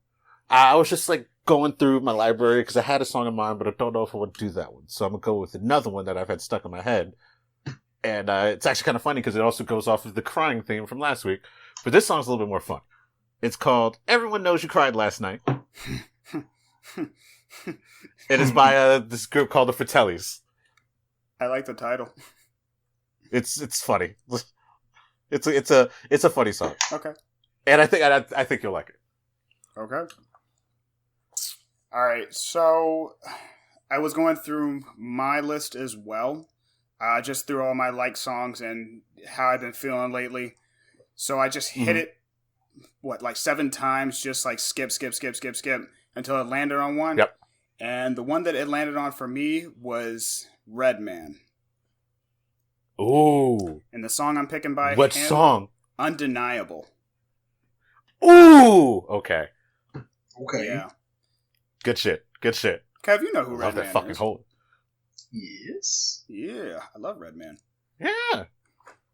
I was just, like, going through my library, because I had a song in mind, but I don't know if I would do that one. So I'm gonna go with another one that I've had stuck in my head. And it's actually kind of funny, because it also goes off of the crying theme from last week. But this song's a little bit more fun. It's called Everyone Knows You Cried Last Night. It is by this group called the Fratellis. I like the title. It's funny. It's a funny song. Okay. And I think you'll like it. Okay. All right. So I was going through my list as well. Just through all my like songs and how I've been feeling lately. So I just hit it, like 7 times, just like skip, until it landed on one. Yep. And the one that it landed on for me was Redman. Ooh. And the song I'm picking by What him, song? Undeniable. Ooh. Okay. Okay. Yeah. Good shit. Kev, you know who I love Redman that fucking is. hole. Yes. Yeah, I love Redman. Yeah.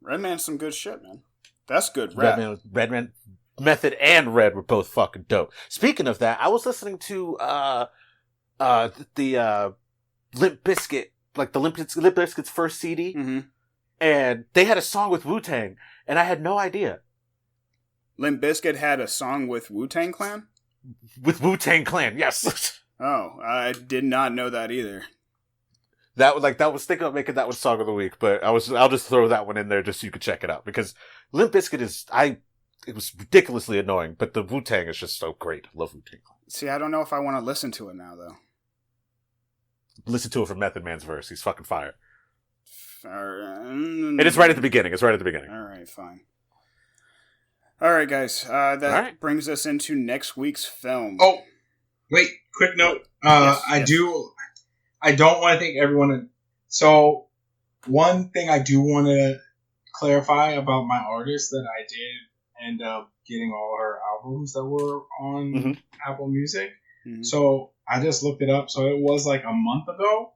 Redman's some good shit, man. That's good rap. Redman, Method and Red were both fucking dope. Speaking of that, I was listening to the Limp Bizkit, like the Limp Bizkit's first CD, and they had a song with Wu-Tang, and I had no idea. Limp Bizkit had a song with Wu-Tang Clan? With Wu-Tang Clan, yes. Oh, I did not know that either. That was thinking of making that one song of the week, but I'll just throw that one in there just so you could check it out, because Limp Bizkit it was ridiculously annoying, but the Wu-Tang is just so great. I love Wu-Tang Clan. See, I don't know if I want to listen to it now, though. Listen to it from Method Man's verse. He's fucking fire. And it's right at the beginning. All right, fine. All right, guys. That brings us into next week's film. Oh, wait. Quick note. Yes. I don't want to think everyone. So, one thing I do want to clarify about my artist that I did end up getting all her albums that were on Apple Music. So I just looked it up. So it was like a month ago.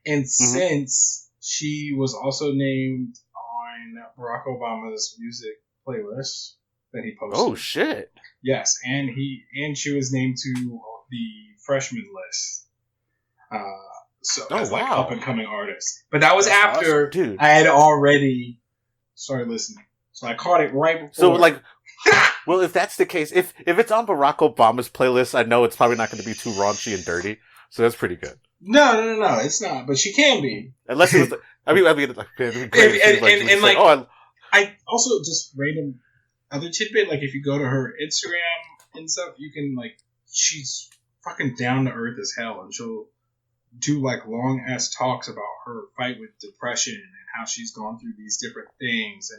And since she was also named on Barack Obama's music playlist that he posted. Oh shit. Yes, and she was named to the freshman list. As like up and coming artist. But that was after awesome, I had already started listening. So I caught it right before. So like well, if that's the case, if it's on Barack Obama's playlist, I know it's probably not going to be too raunchy and dirty. So that's pretty good. No, it's not. But she can be. Unless it was, I mean, like, it'd be great I also just random other tidbit. Like if you go to her Instagram and stuff, you can like she's fucking down to earth as hell, and she'll do like long ass talks about her fight with depression and how she's gone through these different things,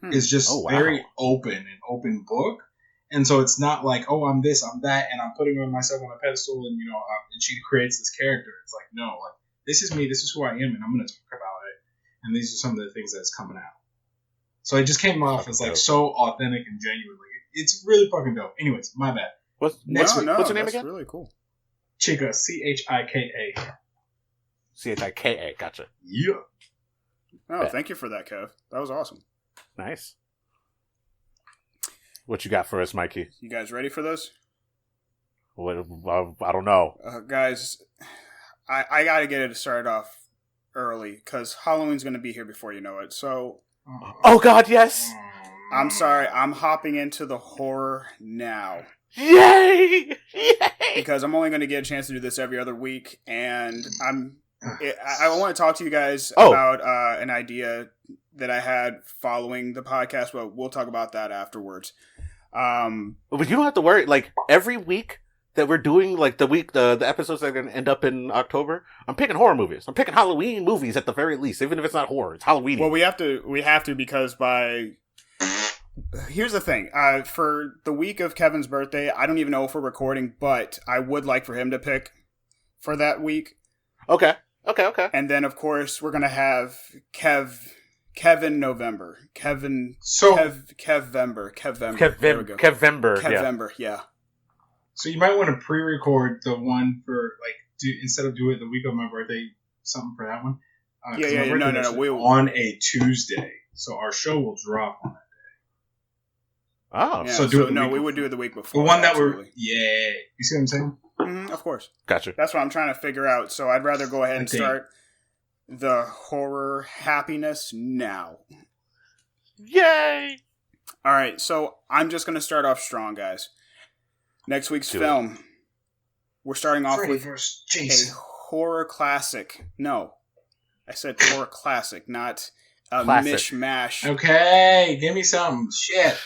and it's just very open book. And so it's not like, oh, I'm this, I'm that, and I'm putting myself on a pedestal, and and she creates this character. It's like, no, like this is me, this is who I am, and I'm going to talk about it. And these are some of the things that's coming out. So it just came off as like so authentic and genuine. Like it's really fucking dope. Anyways, my bad. What's her name again? Really cool. Chica, Chika. Chika, gotcha. Yeah. Oh, thank you for that, Kev. That was awesome. Nice. What you got for us, Mikey? You guys ready for this? Well, I don't know. Guys, I got to get it started off early because Halloween's going to be here before you know it. So, oh God, yes. I'm sorry. I'm hopping into the horror now. Yay! Yay! because I'm only going to get a chance to do this every other week, and I want to talk to you guys about an idea that I had following the podcast, but we'll talk about that afterwards. But you don't have to worry. Like, every week that we're doing, like, the episodes that are going to end up in October, I'm picking horror movies. I'm picking Halloween movies at the very least, even if it's not horror. It's Halloween. Well, we have to because here's the thing. For the week of Kevin's birthday, I don't even know if we're recording, but I would like for him to pick for that week. Okay. And then, of course, we're going to have Kevin November. Kevvember. There we go. Kevvember, yeah. So you might want to pre-record the one for, like, instead of doing it the week of my birthday, something for that one. No. We'll on a Tuesday, so our show will drop on that. Oh, yeah, we would do it the week before. The one that you see what I'm saying? Mm-hmm, of course. Gotcha. That's what I'm trying to figure out. So I'd rather go ahead and start the horror happiness now. Yay! All right, so I'm just going to start off strong, guys. Next week's film, we're starting off with a horror classic. No, I said horror classic, not a mishmash. Okay, give me some shit.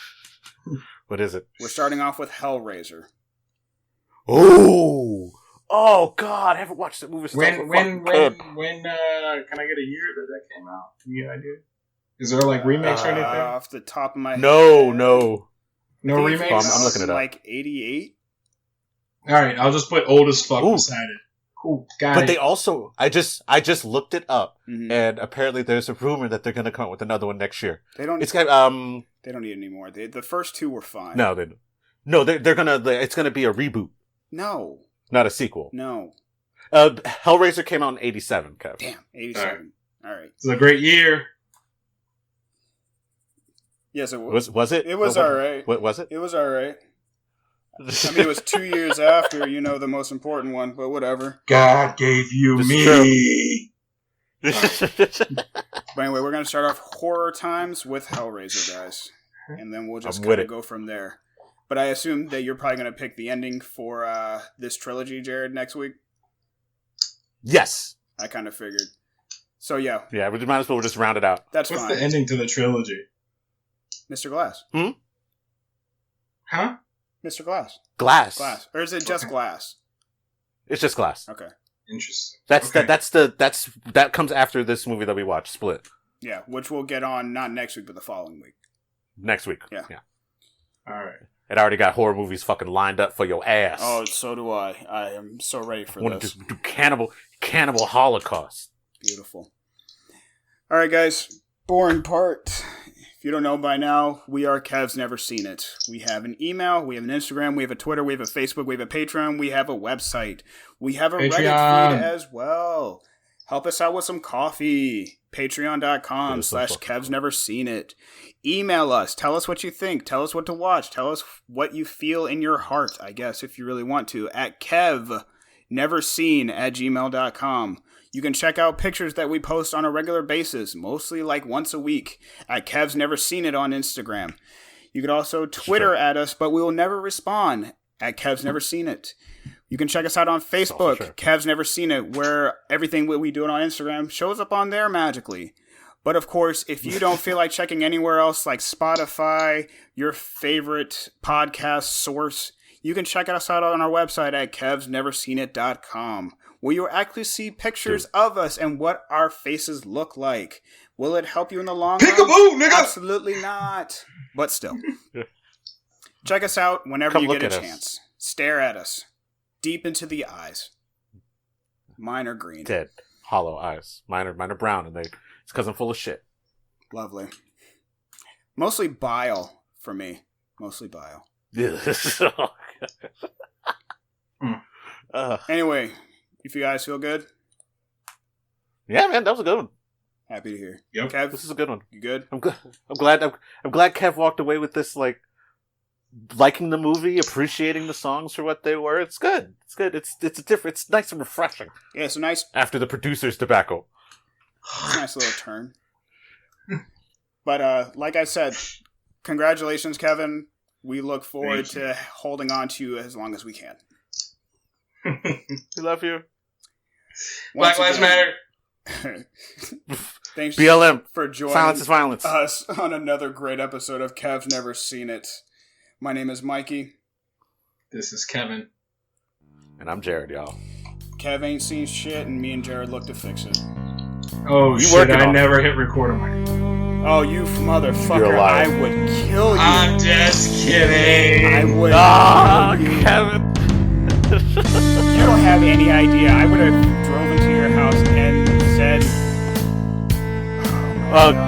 What is it? We're starting off with Hellraiser. Oh God! I haven't watched that movie. When can I get a year that came out? Can you get an idea? Is there like remakes or anything? Off the top of my head. No remakes. I'm looking it up. Like 88. All right, I'll just put old as fuck beside it. Cool, got but it. they also, I just looked it up, and apparently there's a rumor that they're going to come out with another one next year. They don't. It's kind They don't need any more. The first two were fine. No, they're gonna. It's gonna be a reboot. No, not a sequel. No. Hellraiser came out in 87, Kev. Damn, 87. All right. It's a great year. Yes, it was. Was it? It was all right. What was it? It was all right. I mean, it was 2 years after, the most important one, but whatever. God gave you me. But anyway, we're going to start off horror times with Hellraiser, guys. And then we'll just kind of go from there. But I assume that you're probably going to pick the ending for this trilogy, Jared, next week? Yes. I kind of figured. So, yeah. Yeah, we might as well just round it out. What's fine. What's the ending to the trilogy? Mr. Glass. Huh? Mr. Glass. Glass. Or is it just Glass? It's just Glass. Okay. Interesting. That comes after this movie that we watched, Split. Yeah, which we'll get on not next week, but the following week. Next week. Yeah. All right. It already got horror movies fucking lined up for your ass. Oh, so do I. I am so ready for this. Want to do cannibal Holocaust. Beautiful. All right, guys. Boring part. If you don't know by now, we are Kev's Never Seen It. We have an email, we have an Instagram, we have a Twitter, we have a Facebook, we have a Patreon, we have a website. We have a Reddit feed as well. Help us out with some coffee. Patreon.com/Kev's Never Seen It. Email us. Tell us what you think. Tell us what to watch. Tell us what you feel in your heart, I guess, if you really want to, at kevneverseen@gmail.com. You can check out pictures that we post on a regular basis, mostly like once a week, at Kev's Never Seen It on Instagram. You can also Twitter at us, but we will never respond, at Kev's Never Seen It. You can check us out on Facebook, Kev's Never Seen It, where everything we do on Instagram shows up on there magically. But of course, if you don't feel like checking anywhere else like Spotify, your favorite podcast source, you can check us out on our website at kevsneverseenit.com, where you'll actually see pictures of us and what our faces look like. Will it help you in the long run? Nigga! Absolutely not. But still. Check us out whenever you get a chance. Stare at us. Deep into the eyes. Mine are green. Dead. Hollow eyes. Mine are brown, and it's because I'm full of shit. Lovely. Mostly bile for me. Mostly bile. Anyway, if you guys feel good? Yeah, man, that was a good one. Happy to hear. Yep. Kev, this is a good one. You good? I'm glad Kev walked away with this, like, liking the movie, appreciating the songs for what they were. It's good. It's good. It's nice and refreshing. Yeah, it's a nice after the producer's debacle. It's a nice little turn. But like I said, congratulations, Kevin. We look forward to holding on to you as long as we can. We love you. Black Lives Matter. Thanks BLM. for joining Silence is violence. us on another great episode of Kev's Never Seen It. My name is Mikey. This is Kevin. And I'm Jared, y'all. Kev ain't seen shit, and me and Jared look to fix it. Oh, You shit, working I on it. never hit record on my phone. Oh, you motherfucker. You're a liar. I would kill you. I'm just kidding. I would kill you. Kevin. You don't have any idea. I would have drove into your house and said... Oh, my God.